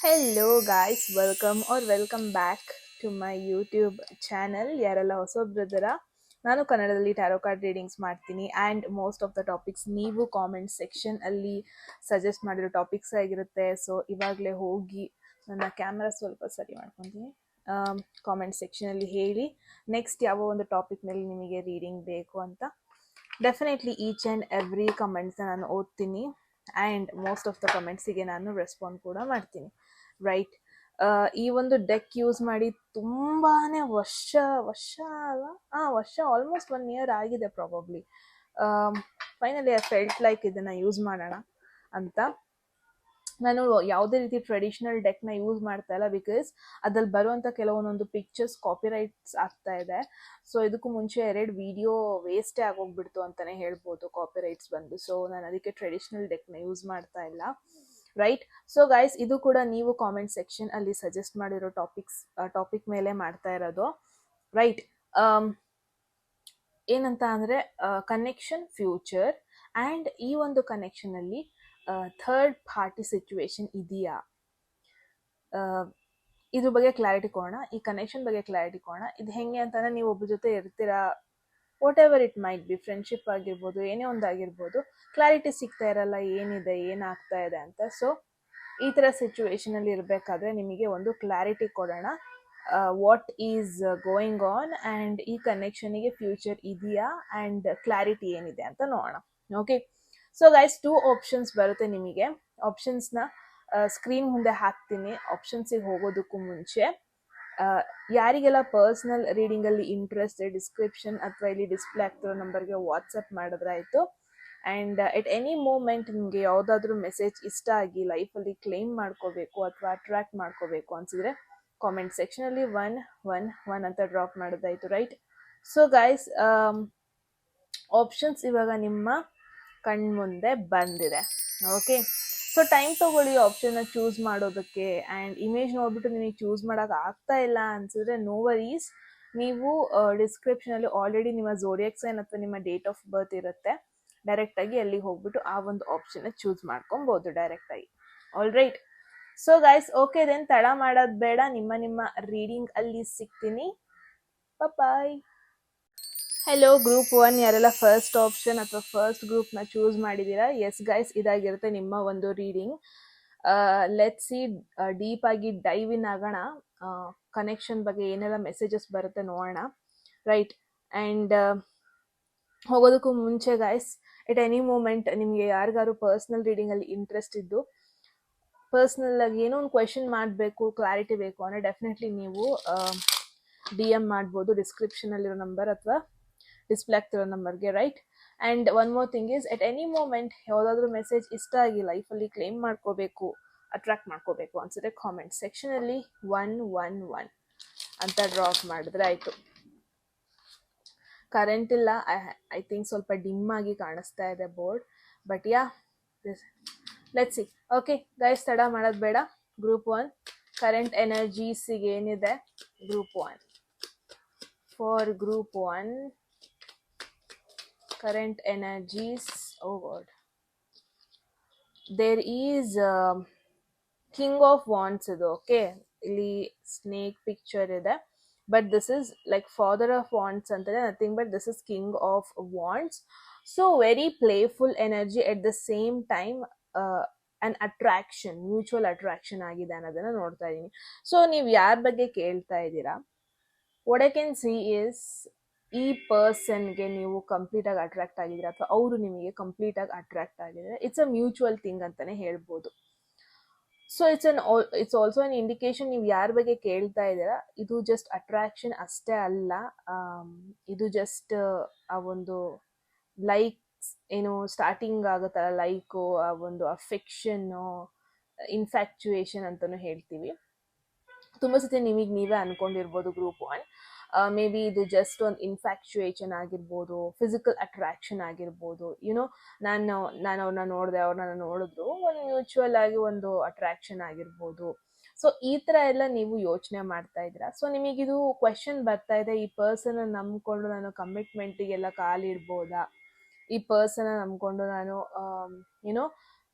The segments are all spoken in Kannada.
Hello guys, welcome back to my YouTube channel. ಯಾರೆಲ್ಲ ಹೊಸೊಬ್ರಿದ್ದೀರಾ, ನಾನು ಕನ್ನಡದಲ್ಲಿ ಟ್ಯಾರೋ ಕಾರ್ಡ್ ರೀಡಿಂಗ್ಸ್ ಮಾಡ್ತೀನಿ and most of the topics ನೀವು ಕಾಮೆಂಟ್ ಸೆಕ್ಷನ್ ಅಲ್ಲಿ ಸಜೆಸ್ಟ್ ಮಾಡಿರೋ ಟಾಪಿಕ್ಸ್ ಆಗಿರುತ್ತೆ. ಸೊ ಇವಾಗಲೇ ಹೋಗಿ ನನ್ನ ಕ್ಯಾಮ್ರಾ ಸ್ವಲ್ಪ ಸರಿ ಮಾಡ್ಕೊತೀನಿ. ಕಾಮೆಂಟ್ ಸೆಕ್ಷನಲ್ಲಿ ಹೇಳಿ ನೆಕ್ಸ್ಟ್ ಯಾವ ಒಂದು ಟಾಪಿಕ್ನಲ್ಲಿ ನಿಮಗೆ ರೀಡಿಂಗ್ ಬೇಕು ಅಂತ. ಡೆಫಿನೆಟ್ಲಿ ಈಚ್ ಆ್ಯಂಡ್ ಎವ್ರಿ ಕಮೆಂಟ್ಸ್ನ ನಾನು ಓದ್ತೀನಿ ಆ್ಯಂಡ್ ಮೋಸ್ಟ್ ಆಫ್ ದ ಕಮೆಂಟ್ಸಿಗೆ ನಾನು ರೆಸ್ಪಾಂಡ್ ಕೂಡ ಮಾಡ್ತೀನಿ. ರೈಟ್, ಈ ಒಂದು ಡೆಕ್ ಯೂಸ್ ಮಾಡಿ ತುಂಬಾನೇ ವರ್ಷ ಆಲ್ಮೋಸ್ಟ್ 1 year ಆಗಿದೆ probably. Finally I felt like ಇದನ್ನ ಯೂಸ್ ಮಾಡೋಣ ಅಂತ. ನಾನು ಯಾವುದೇ ರೀತಿ ಟ್ರೆಡಿಷನಲ್ ಡೆಕ್ನ ಯೂಸ್ ಮಾಡ್ತಾ ಇಲ್ಲ, ಬಿಕಾಸ್ ಅದ್ರಲ್ಲಿ ಬರುವಂಥ ಕೆಲವೊಂದೊಂದು ಪಿಕ್ಚರ್ಸ್ ಕಾಪಿರೈಟ್ಸ್ ಆಗ್ತಾ ಇದೆ. ಸೊ ಇದಕ್ಕೂ ಮುಂಚೆ 2 ವಿಡಿಯೋ ವೇಸ್ಟೇ ಆಗೋಗ್ಬಿಡ್ತು ಅಂತಲೇ ಹೇಳ್ಬೋದು ಕಾಪಿರೈಟ್ಸ್ ಬಂದು. ಸೊ ನಾನು ಅದಕ್ಕೆ ಟ್ರೆಡಿಷನಲ್ ಡೆಕ್ನ ಯೂಸ್ ಮಾಡ್ತಾ ಇಲ್ಲ. ರೈಟ್, ಸೊ ಗೈಸ್, ಇದು ಕೂಡ ನೀವು ಕಾಮೆಂಟ್ ಸೆಕ್ಷನ್ ಅಲ್ಲಿ ಸಜೆಸ್ಟ್ ಮಾಡಿರೋ ಟಾಪಿಕ್ ಮೇಲೆ ಮಾಡ್ತಾ ಇರೋದು. ರೈಟ್, ಏನಂತ ಅಂದರೆ ಕನೆಕ್ಷನ್ ಫ್ಯೂಚರ್ ಆ್ಯಂಡ್ ಈ ಒಂದು ಕನೆಕ್ಷನ್ ಅಲ್ಲಿ ಥರ್ಡ್ ಪಾರ್ಟಿ ಸಿಚುವೇಶನ್ ಇದೆಯಾ, ಇದ್ರ ಬಗ್ಗೆ ಕ್ಲಾರಿಟಿ ಕೊಡೋಣ. ಈ ಕನೆಕ್ಷನ್ ಬಗ್ಗೆ ಕ್ಲಾರಿಟಿ ಕೊಡೋಣ. ಇದು ಹೆಂಗೆ ಅಂತಂದ್ರೆ, ನೀವು ಒಬ್ಬರ ಜೊತೆ ಇರ್ತೀರಾ, what ever it might be, friendship ಆಗಿರ್ಬೋದು, ಏನೇ ಒಂದಾಗಿರ್ಬೋದು, ಕ್ಲಾರಿಟಿ ಸಿಗ್ತಾ ಇರಲ್ಲ ಏನಿದೆ ಏನಾಗ್ತಾ ಇದೆ ಅಂತ. ಸೊ ಈ ಥರ ಸಿಚುವೇಶನ್ ಅಲ್ಲಿ ಇರಬೇಕಾದ್ರೆ ನಿಮಗೆ ಒಂದು ಕ್ಲಾರಿಟಿ ಕೊಡೋಣ, what is going on and ಈ ಕನೆಕ್ಷನಿಗೆ ಫ್ಯೂಚರ್ ಇದೆಯಾ ಆ್ಯಂಡ್ ಕ್ಲಾರಿಟಿ ಏನಿದೆ ಅಂತ ನೋಡೋಣ. ಓಕೆ, ಸೊ ಗೈಸ್, 2 ಆಪ್ಷನ್ಸ್ ಬರುತ್ತೆ ನಿಮಗೆ. ಆಪ್ಷನ್ಸ್ನ ಸ್ಕ್ರೀನ್ ಮುಂದೆ ಹಾಕ್ತೀನಿ. ಆಪ್ಷನ್ಸಿಗೆ ಹೋಗೋದಕ್ಕೂ ಮುಂಚೆ ಯಾರಿಗೆಲ್ಲ ಪರ್ಸ್ನಲ್ ರೀಡಿಂಗಲ್ಲಿ ಇಂಟ್ರೆಸ್ಟ್, ಡಿಸ್ಕ್ರಿಪ್ಷನ್ ಅಥವಾ ಇಲ್ಲಿ ಡಿಸ್ಪ್ಲೇ ಆಗ್ತಿರೋ ನಂಬರ್ಗೆ ವಾಟ್ಸಪ್ ಮಾಡಿದ್ರಾಯಿತು. ಆ್ಯಂಡ್ ಎಟ್ ಎನಿ ಮೂಮೆಂಟ್ ನಿಮಗೆ ಯಾವುದಾದ್ರೂ ಮೆಸೇಜ್ ಇಷ್ಟ ಆಗಿ ಲೈಫಲ್ಲಿ ಕ್ಲೈಮ್ ಮಾಡ್ಕೋಬೇಕು ಅಥವಾ ಅಟ್ರಾಕ್ಟ್ ಮಾಡ್ಕೋಬೇಕು ಅನಿಸಿದ್ರೆ ಕಾಮೆಂಟ್ ಸೆಕ್ಷನಲ್ಲಿ 111 ಅಂತ ಡ್ರಾಪ್ ಮಾಡೋದಾಯಿತು. ರೈಟ್, ಸೊ ಗೈಸ್, ಆಪ್ಷನ್ಸ್ ಇವಾಗ ನಿಮ್ಮ ಕಣ್ಮುಂದೆ ಬಂದಿದೆ. ಓಕೆ, ಸೊ ಟೈಮ್ ತೊಗೊಳ್ಳಿ ಆಪ್ಷನ್ನ ಚೂಸ್ ಮಾಡೋದಕ್ಕೆ. ಆ್ಯಂಡ್ ಇಮೇಜ್ ನೋಡ್ಬಿಟ್ಟು ನಿಮಗೆ ಚೂಸ್ ಮಾಡೋಕೆ ಆಗ್ತಾ ಇಲ್ಲ ಅನ್ಸಿದ್ರೆ ನೋ ವರೀಸ್, ನೀವು ಡಿಸ್ಕ್ರಿಪ್ಷನಲ್ಲಿ ಆಲ್ರೆಡಿ ನಿಮ್ಮ ಝೋಡಿಯಾಕ್ ಸೈನ್ ಅಥವಾ ನಿಮ್ಮ ಡೇಟ್ ಆಫ್ ಬರ್ತ್ ಇರುತ್ತೆ. ಡೈರೆಕ್ಟಾಗಿ ಅಲ್ಲಿಗೆ ಹೋಗ್ಬಿಟ್ಟು ಆ ಒಂದು ಆಪ್ಷನ್ನ ಚೂಸ್ ಮಾಡ್ಕೊಬೋದು ಡೈರೆಕ್ಟಾಗಿ. All right, so guys, okay then ತಡ ಮಾಡೋದು ಬೇಡ, ನಿಮ್ಮ ರೀಡಿಂಗ್ ಅಲ್ಲಿ ಸಿಗ್ತೀನಿ. ಬಾಯ್. ಹೆಲೋ ಗ್ರೂಪ್ 1, ಯಾರೆಲ್ಲ ಫಸ್ಟ್ ಆಪ್ಷನ್ ಅಥವಾ ಫಸ್ಟ್ ಗ್ರೂಪ್ನ ಚೂಸ್ ಮಾಡಿದ್ದೀರಾ? ಎಸ್ ಗೈಸ್, ಇದಾಗಿರುತ್ತೆ ನಿಮ್ಮ ಒಂದು ರೀಡಿಂಗ್. ಲೆಟ್ಸ್ ಸಿ, ಡೀಪ್ ಆಗಿ ಡೈವ್ ಇನ್ ಆಗೋಣ. ಕನೆಕ್ಷನ್ ಬಗ್ಗೆ ಏನೆಲ್ಲ ಮೆಸೇಜಸ್ ಬರುತ್ತೆ ನೋಡೋಣ. ರೈಟ್, ಆ್ಯಂಡ್ ಹೋಗೋದಕ್ಕೂ ಮುಂಚೆ ಗೈಸ್, ಎಟ್ ಎನಿ ಮೂಮೆಂಟ್ ನಿಮಗೆ ಯಾರಿಗಾರು ಪರ್ಸ್ನಲ್ ರೀಡಿಂಗಲ್ಲಿ ಇಂಟ್ರೆಸ್ಟ್ ಇದ್ದು ಪರ್ಸ್ನಲ್ ಆಗಿ ಏನೋ ಒಂದು ಕ್ವೆಶನ್ ಮಾಡಬೇಕು, ಕ್ಲಾರಿಟಿ ಬೇಕು ಅಂದರೆ ಡೆಫಿನೆಟ್ಲಿ ನೀವು DM ಮಾಡ್ಬೋದು ಡಿಸ್ಕ್ರಿಪ್ಷನಲ್ಲಿರೋ ನಂಬರ್ ಅಥವಾ ಡಿಸ್ಪ್ಲೇ ಆಗ್ತಿರೋ ನಂಬರ್ಗೆ. Right, and one more thing is, at any moment ಯಾವುದಾದ್ರೂ ಮೆಸೇಜ್ ಇಷ್ಟ ಆಗಿ ಲೈಫಲ್ಲಿ ಕ್ಲೈಮ್ ಮಾಡ್ಕೋಬೇಕು, ಅಟ್ರಾಕ್ಟ್ ಮಾಡ್ಕೋಬೇಕು ಅನ್ಸಿದ್ರೆ ಕಾಮೆಂಟ್ ಸೆಕ್ಷನಲ್ಲಿ 111 ಅಂತ ಡ್ರಾಪ್ ಮಾಡಿದ್ರೆ ಆಯಿತು. ಕರೆಂಟ್ ಇಲ್ಲ, ಐ ಥಿಂಕ್ ಸ್ವಲ್ಪ ಡಿಮ್ ಆಗಿ ಕಾಣಿಸ್ತಾ ಇದೆ board, but yeah, let's see. Okay guys, ತಡ ಮಾಡೋದು ಬೇಡ. ಗ್ರೂಪ್ 1 ಕರೆಂಟ್ ಎನರ್ಜೀಸಿಗೆ ಏನಿದೆ group 1, for group 1 current energies. Oh god, there is king of wands idu. Okay, ಇಲ್ಲಿ snake picture ಇದೆ, but this is like father of wands antare, nothing but this is king of wands. So very playful energy, at the same time an attraction, mutual attraction ಆಗಿದೆ ಅನ್ನೋದನ್ನ ನೋಡ್ತಾ ಇದೀನಿ. ಸೊ ನೀವು ಯಾರ ಬಗ್ಗೆ ಕೇಳ್ತಾ ಇದ್ದೀರಾ, what I can see is, ಈ ಪರ್ಸನ್ಗೆ ನೀವು ಕಂಪ್ಲೀಟ್ ಆಗಿ ಅಟ್ರಾಕ್ಟ್ ಆಗಿದ್ದೀರಾ ಅಥವಾ ಅವರು ನಿಮಗೆ ಕಂಪ್ಲೀಟ್ ಆಗಿ ಅಟ್ರಾಕ್ಟ್ ಆಗಿದ್ದಾರೆ. ಇಟ್ಸ್ ಅ ಮ್ಯೂಚುವಲ್ ಥಿಂಗ್ ಅಂತಾನೆ ಹೇಳ್ಬೋದು. So it's also an indication, ನೀವು ಯಾರ ಬಗ್ಗೆ ಕೇಳ್ತಾ ಇದ್ದೀರಾ ಇದು ಜಸ್ಟ್ ಅಟ್ರಾಕ್ಷನ್ ಅಷ್ಟೇ ಅಲ್ಲ, ಇದು ಜಸ್ಟ್ ಆ ಒಂದು ಲೈಕ್ಸ್ ಏನು ಸ್ಟಾರ್ಟಿಂಗ್ ಆಗುತ್ತಲ್ಲ, ಲೈಕು, ಆ ಒಂದು ಅಫೆಕ್ಷನ್ನು, ಇನ್ಫ್ಯಾಕ್ಚುಯೇಷನ್ ಅಂತಲೂ ಹೇಳ್ತೀವಿ. ತುಂಬ ಸತಿ ನೀವೇ ಅನ್ಕೊಂಡಿರ್ಬೋದು ಗ್ರೂಪ್ 1, ಮೇ ಬಿ ಇದು ಜಸ್ಟ್ ಒಂದು ಇನ್ಫ್ಯಾಕ್ಚುಯೇಷನ್ ಆಗಿರ್ಬೋದು, ಫಿಸಿಕಲ್ ಅಟ್ರಾಕ್ಷನ್ ಆಗಿರ್ಬೋದು, ಯುನೋ ನಾನು ಅವ್ರನ್ನ ನೋಡಿದೆ, ಅವ್ರನ್ನ ನೋಡಿದ್ರು, ಒಂದು ಮ್ಯೂಚುವಲ್ ಆಗಿ ಒಂದು ಅಟ್ರಾಕ್ಷನ್ ಆಗಿರ್ಬೋದು. ಸೊ ಈ ಥರ ಎಲ್ಲ ನೀವು ಯೋಚನೆ ಮಾಡ್ತಾ ಇದ್ದೀರಾ. ಸೊ ನಿಮಗಿದು ಕ್ವೆಶನ್ ಬರ್ತಾ ಇದೆ, ಈ ಪರ್ಸನ್ ನಂಬ್ಕೊಂಡು ನಾನು ಕಮಿಟ್ಮೆಂಟಿಗೆಲ್ಲ ಕಾಲಿಡ್ಬೋದಾ, ಈ ಪರ್ಸನ್ ನಂಬ್ಕೊಂಡು ನಾನು ಏನೋ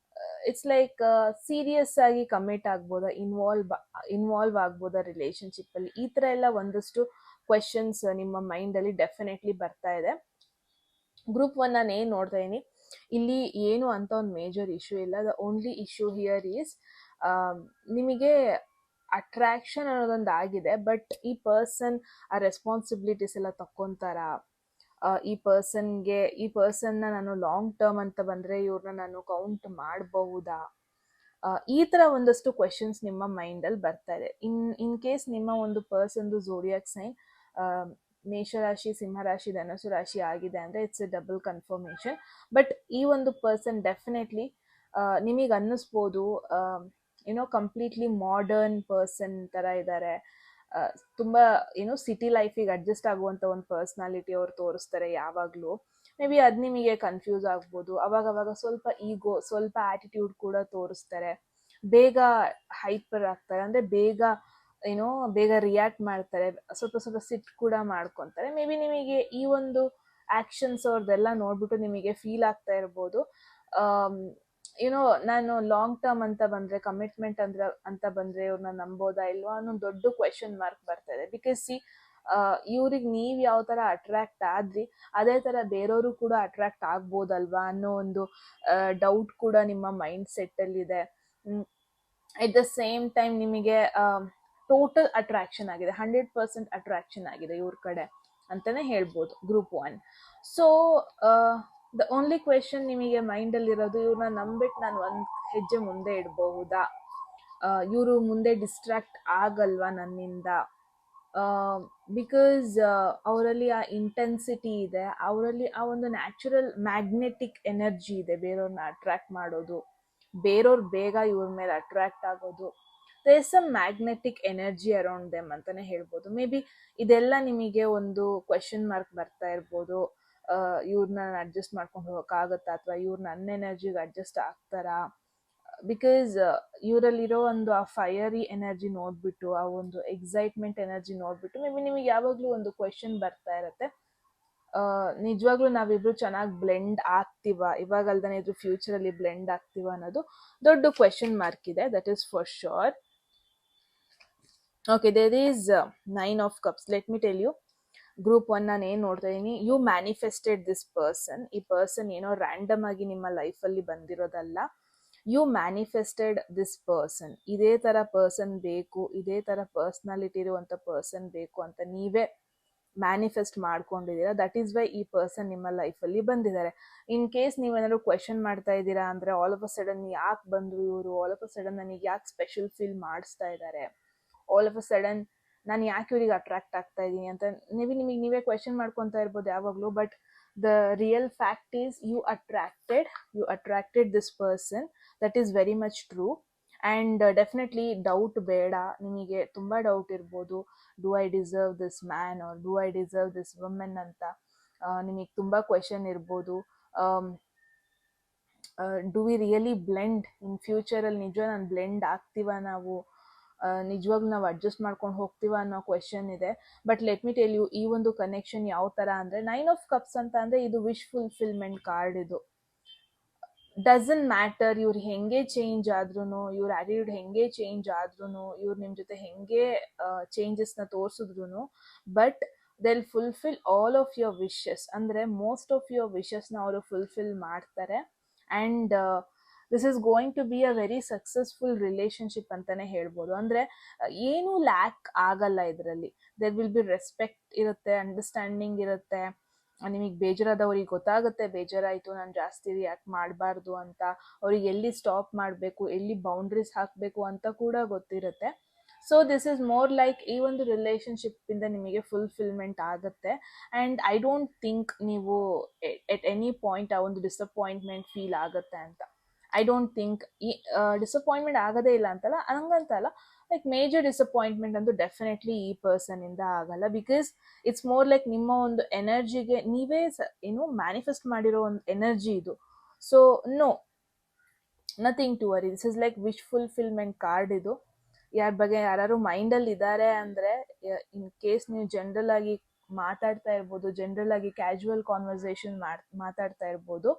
ಇಟ್ಸ್ ಲೈಕ್ ಸೀರಿಯಸ್ ಆಗಿ ಕಮಿಟ್ ಆಗ್ಬೋದಾ, ಇನ್ವಾಲ್ವ್ ಆಗ್ಬೋದಾ ರಿಲೇಶನ್ಶಿಪ್ ಅಲ್ಲಿ, ಈ ತರ ಎಲ್ಲ ಒಂದಷ್ಟು ಕ್ವೆಶನ್ಸ್ ನಿಮ್ಮ ಮೈಂಡ್ ಅಲ್ಲಿ ಡೆಫಿನೆಟ್ಲಿ ಬರ್ತಾ ಇದೆ. ಗ್ರೂಪ್ 1 ನಾನು ಏನ್ ನೋಡ್ತಾ ಇದೀನಿ, ಇಲ್ಲಿ ಏನು ಅಂತ ಒಂದು ಮೇಜರ್ ಇಶ್ಯೂ ಇಲ್ಲ. The only issue here is ನಿಮಗೆ ಅಟ್ರಾಕ್ಷನ್ ಅನ್ನೋದೊಂದು ಆಗಿದೆ, ಬಟ್ ಈ ಪರ್ಸನ್ ಆ ರೆಸ್ಪಾನ್ಸಿಬಿಲಿಟೀಸ್ ಎಲ್ಲ ತಕ್ಕೊಂತಾರ, ಈ ಪರ್ಸನ್ನ ನಾನು ಲಾಂಗ್ ಟರ್ಮ್ ಅಂತ ಬಂದ್ರೆ ಇವ್ರನ್ನ ನಾನು ಕೌಂಟ್ ಮಾಡಬಹುದಾ, ಈ ತರ ಒಂದಷ್ಟು ಕ್ವೆಶನ್ಸ್ ನಿಮ್ಮ ಮೈಂಡ್ ಅಲ್ಲಿ ಬರ್ತಾ ಇದೆ. ಇನ್ ಕೇಸ್ ನಿಮ್ಮ ಒಂದು ಪರ್ಸನ್ದು ಝೋಡಿಯಾಕ್ ಸೈನ್ ಮೇಷರಾಶಿ, ಸಿಂಹರಾಶಿ, ಧನಸು ರಾಶಿ ಆಗಿದೆ ಅಂದ್ರೆ it's A double confirmation. But ಈ ಒಂದು ಪರ್ಸನ್ ಡೆಫಿನೆಟ್ಲಿ ನಿಮಗೆ ಅನ್ನಿಸ್ಬೋದು ಕಂಪ್ಲೀಟ್ಲಿ ಮಾಡರ್ನ್ ಪರ್ಸನ್ ತರ ಇದ್ದಾರೆ, ತುಂಬಾ ಸಿಟಿ ಲೈಫಿಗೆ ಅಡ್ಜಸ್ಟ್ ಆಗುವಂತ ಒಂದು ಪರ್ಸನಾಲಿಟಿ ಅವ್ರು ತೋರಿಸ್ತಾರೆ ಯಾವಾಗ್ಲೂ. ಮೇ ಬಿ ಅದ್ ನಿಮಗೆ ಕನ್ಫ್ಯೂಸ್ ಆಗ್ಬೋದು. ಅವಾಗ ಸ್ವಲ್ಪ ಈಗೋ, ಸ್ವಲ್ಪ ಆಟಿಟ್ಯೂಡ್ ಕೂಡ ತೋರಿಸ್ತಾರೆ, ಬೇಗ ಹೈಪರ್ ಆಗ್ತಾರೆ, ಅಂದ್ರೆ ಬೇಗ ರಿಯಾಕ್ಟ್ ಮಾಡ್ತಾರೆ, ಸ್ವಲ್ಪ ಸಿಟ್ ಕೂಡ ಮಾಡ್ಕೊಂತಾರೆ. ಮೇ ಬಿ ನಿಮಗೆ ಈ ಒಂದು ಆಕ್ಷನ್ಸ್ ಅವ್ರದ್ದೆಲ್ಲ ನೋಡ್ಬಿಟ್ಟು ನಿಮಗೆ ಫೀಲ್ ಆಗ್ತಾ ಇರ್ಬೋದು, ನಾನು ಲಾಂಗ್ ಟರ್ಮ್ ಅಂತ ಬಂದ್ರೆ, ಕಮಿಟ್ಮೆಂಟ್ ಅಂತ ಬಂದ್ರೆ ಇವ್ರನ್ನ ನಂಬೋದಾ ಇಲ್ವಾ ಅನ್ನೋ ದೊಡ್ಡ ಕ್ವೆಶನ್ ಮಾರ್ಕ್ ಬರ್ತಾ ಇದೆ. ಬಿಕಾಸ್ ಇವ್ರಿಗೆ ನೀವ್ ಯಾವ ತರ ಅಟ್ರಾಕ್ಟ್ ಆದ್ರಿ ಅದೇ ತರ ಬೇರೆಯವರು ಕೂಡ ಅಟ್ರಾಕ್ಟ್ ಆಗ್ಬೋದಲ್ವಾ ಅನ್ನೋ ಒಂದು ಡೌಟ್ ಕೂಡ ನಿಮ್ಮ ಮೈಂಡ್ ಸೆಟ್ ಅಲ್ಲಿ ಇದೆ. ಎಟ್ ದ ಸೇಮ್ ಟೈಮ್ ನಿಮಗೆ ಟೋಟಲ್ ಅಟ್ರಾಕ್ಷನ್ ಆಗಿದೆ, 100% ಅಟ್ರಾಕ್ಷನ್ ಆಗಿದೆ ಇವ್ರ ಕಡೆ ಅಂತಾನೆ ಹೇಳ್ಬೋದು group 1. So the only question ನಿಮಗೆ ಮೈಂಡ್ ಅಲ್ಲಿ ಇರೋದು, ಇವ್ರನ್ನ ನಂಬಿಟ್ಟು ನಾನು ಒಂದ್ ಹೆಜ್ಜೆ ಮುಂದೆ ಇಡಬಹುದಾ, ಇವರು ಮುಂದೆ ಡಿಸ್ಟ್ರಾಕ್ಟ್ ಆಗಲ್ವಾ ನನ್ನಿಂದ, ಬಿಕಾಸ್ ಅವರಲ್ಲಿ ಆ ಇಂಟೆನ್ಸಿಟಿ ಇದೆ, ಅವರಲ್ಲಿ ಆ ಒಂದು ನ್ಯಾಚುರಲ್ ಮ್ಯಾಗ್ನೆಟಿಕ್ ಎನರ್ಜಿ ಇದೆ ಬೇರೆಯವ್ರನ್ನ ಅಟ್ರಾಕ್ಟ್ ಮಾಡೋದು, ಬೇರೆಯವ್ರು ಬೇಗ ಇವ್ರ ಮೇಲೆ ಅಟ್ರಾಕ್ಟ್ ಆಗೋದು. There is some magnetic energy around them ಅಂತಾನೆ ಹೇಳ್ಬೋದು. ಮೇ ಬಿ ಇದೆಲ್ಲ ನಿಮಗೆ ಒಂದು ಕ್ವೆಶನ್ ಮಾರ್ಕ್ ಬರ್ತಾ ಇರ್ಬೋದು, ಇವ್ರನ್ನ ಅಡ್ಜಸ್ಟ್ ಮಾಡ್ಕೊಂಡು ಹೋಗಕ್ಕಾಗತ್ತಾ, ಅಥವಾ ಇವ್ರು ನನ್ನ ಎನರ್ಜಿಗೆ ಅಡ್ಜಸ್ಟ್ ಆಗ್ತಾರಾ, ಬಿಕಾಸ್ ಇವರಲ್ಲಿರೋ ಒಂದು ಆ ಫೈರಿ ಎನರ್ಜಿ ನೋಡ್ಬಿಟ್ಟು, ಆ ಒಂದು ಎಕ್ಸೈಟ್ಮೆಂಟ್ ಎನರ್ಜಿ ನೋಡ್ಬಿಟ್ಟು ಮೇ ಬಿ ನಿಮಗೆ ಯಾವಾಗ್ಲೂ ಒಂದು ಕ್ವೆಶನ್ ಬರ್ತಾ ಇರತ್ತೆ, ನಿಜವಾಗ್ಲೂ ನಾವಿಬ್ರು ಚೆನ್ನಾಗಿ ಬ್ಲೆಂಡ್ ಆಗ್ತೀವ, ಇವಾಗ ಅಲ್ದಾನೆ ಇದ್ರ ಫ್ಯೂಚರ್ ಅಲ್ಲಿ ಬ್ಲೆಂಡ್ ಆಗ್ತೀವ ಅನ್ನೋದು ದೊಡ್ಡ ಕ್ವೆಶನ್ ಮಾರ್ಕ್ ಇದೆ. That is for sure. Okay, there is 9 of Cups. Let me tell you, group 1 ನಾನು ಏನ್ ನೋಡ್ತಾ ಇದೀನಿ, ಯು ಮ್ಯಾನಿಫೆಸ್ಟೆಡ್ ದಿಸ್ ಪರ್ಸನ್. ಈ ಪರ್ಸನ್ ಏನೋ ರ್ಯಾಂಡಮ್ ಆಗಿ ನಿಮ್ಮ ಲೈಫಲ್ಲಿ ಬಂದಿರೋದಲ್ಲ, ಯು ಮ್ಯಾನಿಫೆಸ್ಟೆಡ್ ದಿಸ್ ಪರ್ಸನ್. ಇದೇ ತರ ಪರ್ಸನ್ ಬೇಕು, ಇದೇ ತರ ಪರ್ಸನಾಲಿಟಿ ಇರುವಂತ ಪರ್ಸನ್ ಬೇಕು ಅಂತ ನೀವೇ ಮ್ಯಾನಿಫೆಸ್ಟ್ ಮಾಡ್ಕೊಂಡಿದ್ದೀರಾ. ದಟ್ ಈಸ್ ವೈ ಈ ಪರ್ಸನ್ ನಿಮ್ಮ ಲೈಫಲ್ಲಿ ಬಂದಿದ್ದಾರೆ. ಇನ್ ಕೇಸ್ ನೀವೇನಾದ್ರು ಕ್ವೆಶನ್ ಮಾಡ್ತಾ ಇದ್ದೀರಾ ಅಂದ್ರೆ, ಆಲ್ ಆಫ್ ಅ ಸಡನ್ ಯಾಕೆ ಬಂದ್ರು ಇವರು, ಆಲ್ ಆಫ್ ಅ ಸಡನ್ ನನಗೆ ಯಾಕೆ ಸ್ಪೆಷಲ್ ಫೀಲ್ ಮಾಡಿಸ್ತಾ ಇದ್ದಾರೆ, ಆಲ್ ಆಫ್ ಅ ಸಡನ್ ನಾನು ಯಾಕೆ ಇವ್ರಿಗೆ ಅಟ್ರಾಕ್ಟ್ ಆಗ್ತಾ ಇದ್ದೀನಿ ಅಂತ ನೀವೇ ಕ್ವೆಶನ್ ಮಾಡ್ಕೊತಾ ಇರ್ಬೋದು ಯಾವಾಗ್ಲೂ. But the real fact is you attracted this person. That is very much true. And definitely doubt ಬೇಡ, ನಿಮಗೆ ತುಂಬ ಡೌಟ್ ಇರ್ಬೋದು, do I deserve this man or do I deserve this women ಅಂತ ನಿಮಗೆ ತುಂಬ ಕ್ವೆಶನ್ ಇರ್ಬೋದು. Do we really blend in ಫ್ಯೂಚರಲ್ಲಿ, ನಿಜ ನಾನು ಬ್ಲೆಂಡ್ ಆಗ್ತೀವ, ನಾವು ನಿಜವಾಗ್ಲೂ ನಾವು ಅಡ್ಜಸ್ಟ್ ಮಾಡ್ಕೊಂಡು ಹೋಗ್ತೀವ ಅನ್ನೋ ಕ್ವೆಶನ್ ಇದೆ. But let me tell you, ಈ ಒಂದು ಕನೆಕ್ಷನ್ ಯಾವ ಥರ ಅಂದರೆ, 9 of Cups ಅಂತ ಅಂದರೆ ಇದು ವಿಶ್ ಫುಲ್ಫಿಲ್ಮೆಂಟ್ ಕಾರ್ಡ್. ಇದು ಡಸಂಟ್ ಮ್ಯಾಟರ್ ಇವ್ರು ಹೆಂಗೆ ಚೇಂಜ್ ಆದ್ರೂ, ಇವ್ರ ಆಟಿಟ್ಯೂಡ್ ಹೆಂಗೆ ಚೇಂಜ್ ಆದ್ರೂ, ಇವ್ರು ನಿಮ್ಮ ಜೊತೆ ಹೆಂಗೆ ಚೇಂಜಸ್ನ ತೋರಿಸಿದ್ರು, but they'll fulfil all of your wishes. ಅಂದರೆ ಮೋಸ್ಟ್ ಆಫ್ ಯುವರ್ ವಿಶಸ್ನ ಅವರು ಫುಲ್ಫಿಲ್ ಮಾಡ್ತಾರೆ. And this is going to be a very successful relationship ಅಂತಾನೆ ಹೇಳ್ಬೋದು. ಅಂದರೆ ಏನೂ ಲ್ಯಾಕ್ ಆಗಲ್ಲ ಇದರಲ್ಲಿ. ದೇರ್ ವಿಲ್ ಬಿ ರೆಸ್ಪೆಕ್ಟ್ ಇರುತ್ತೆ, ಅಂಡರ್ಸ್ಟ್ಯಾಂಡಿಂಗ್ ಇರುತ್ತೆ, ನಿಮಗೆ ಬೇಜಾರಾದವ್ರಿಗೆ ಗೊತ್ತಾಗುತ್ತೆ, ಬೇಜಾರಾಯಿತು ನಾನು ಜಾಸ್ತಿ ರಿಯಾಕ್ಟ್ ಮಾಡಬಾರ್ದು ಅಂತ, ಅವ್ರಿಗೆ ಎಲ್ಲಿ ಸ್ಟಾಪ್ ಮಾಡಬೇಕು, ಎಲ್ಲಿ ಬೌಂಡ್ರೀಸ್ ಹಾಕಬೇಕು ಅಂತ ಕೂಡ ಗೊತ್ತಿರುತ್ತೆ. So this is more like ಈ ಒಂದು ರಿಲೇಶನ್ಶಿಪ್ಪಿಂದ ನಿಮಗೆ ಫುಲ್ಫಿಲ್ಮೆಂಟ್ ಆಗುತ್ತೆ. ಆ್ಯಂಡ್ ಐ ಡೋಂಟ್ ಥಿಂಕ್ ನೀವು ಎಟ್ ಎನಿ ಪಾಯಿಂಟ್ ಆ ಒಂದು ಡಿಸಪಾಯಿಂಟ್ಮೆಂಟ್ ಫೀಲ್ ಆಗುತ್ತೆ ಅಂತ. ಐ ಡೋಂಟ್ ಥಿಂಕ್ ಈ ಡಿಸಪಾಯಿಂಟ್ಮೆಂಟ್ ಆಗೋದೇ ಇಲ್ಲ ಅಂತಲ್ಲ, ಹಂಗಂತಲ್ಲ, ಲೈಕ್ ಮೇಜರ್ ಡಿಸಪಾಯಿಂಟ್ಮೆಂಟ್ ಅಂತೂ ಡೆಫಿನೆಟ್ಲಿ ಈ ಪರ್ಸನ್ ಇಂದ ಆಗಲ್ಲ. ಬಿಕಾಸ್ ಇಟ್ಸ್ ಮೋರ್ ಲೈಕ್ ನಿಮ್ಮ ಒಂದು ಎನರ್ಜಿಗೆ ನೀವೇ ಮ್ಯಾನಿಫೆಸ್ಟ್ ಮಾಡಿರೋ ಒಂದು ಎನರ್ಜಿ ಇದು. So no, nothing to worry. This is like wish fulfilment card ಇದು. ಯಾರ ಬಗ್ಗೆ ಯಾರು ಮೈಂಡಲ್ಲಿ ಇದ್ದಾರೆ ಅಂದರೆ, ಇನ್ ಕೇಸ್ ನೀವು ಜನರಲ್ ಆಗಿ ಮಾತಾಡ್ತಾ ಇರ್ಬೋದು, ಜನರಲ್ ಆಗಿ ಕ್ಯಾಶುವಲ್ ಕಾನ್ವರ್ಸೇಷನ್ ಮಾತಾಡ್ತಾ ಇರ್ಬೋದು,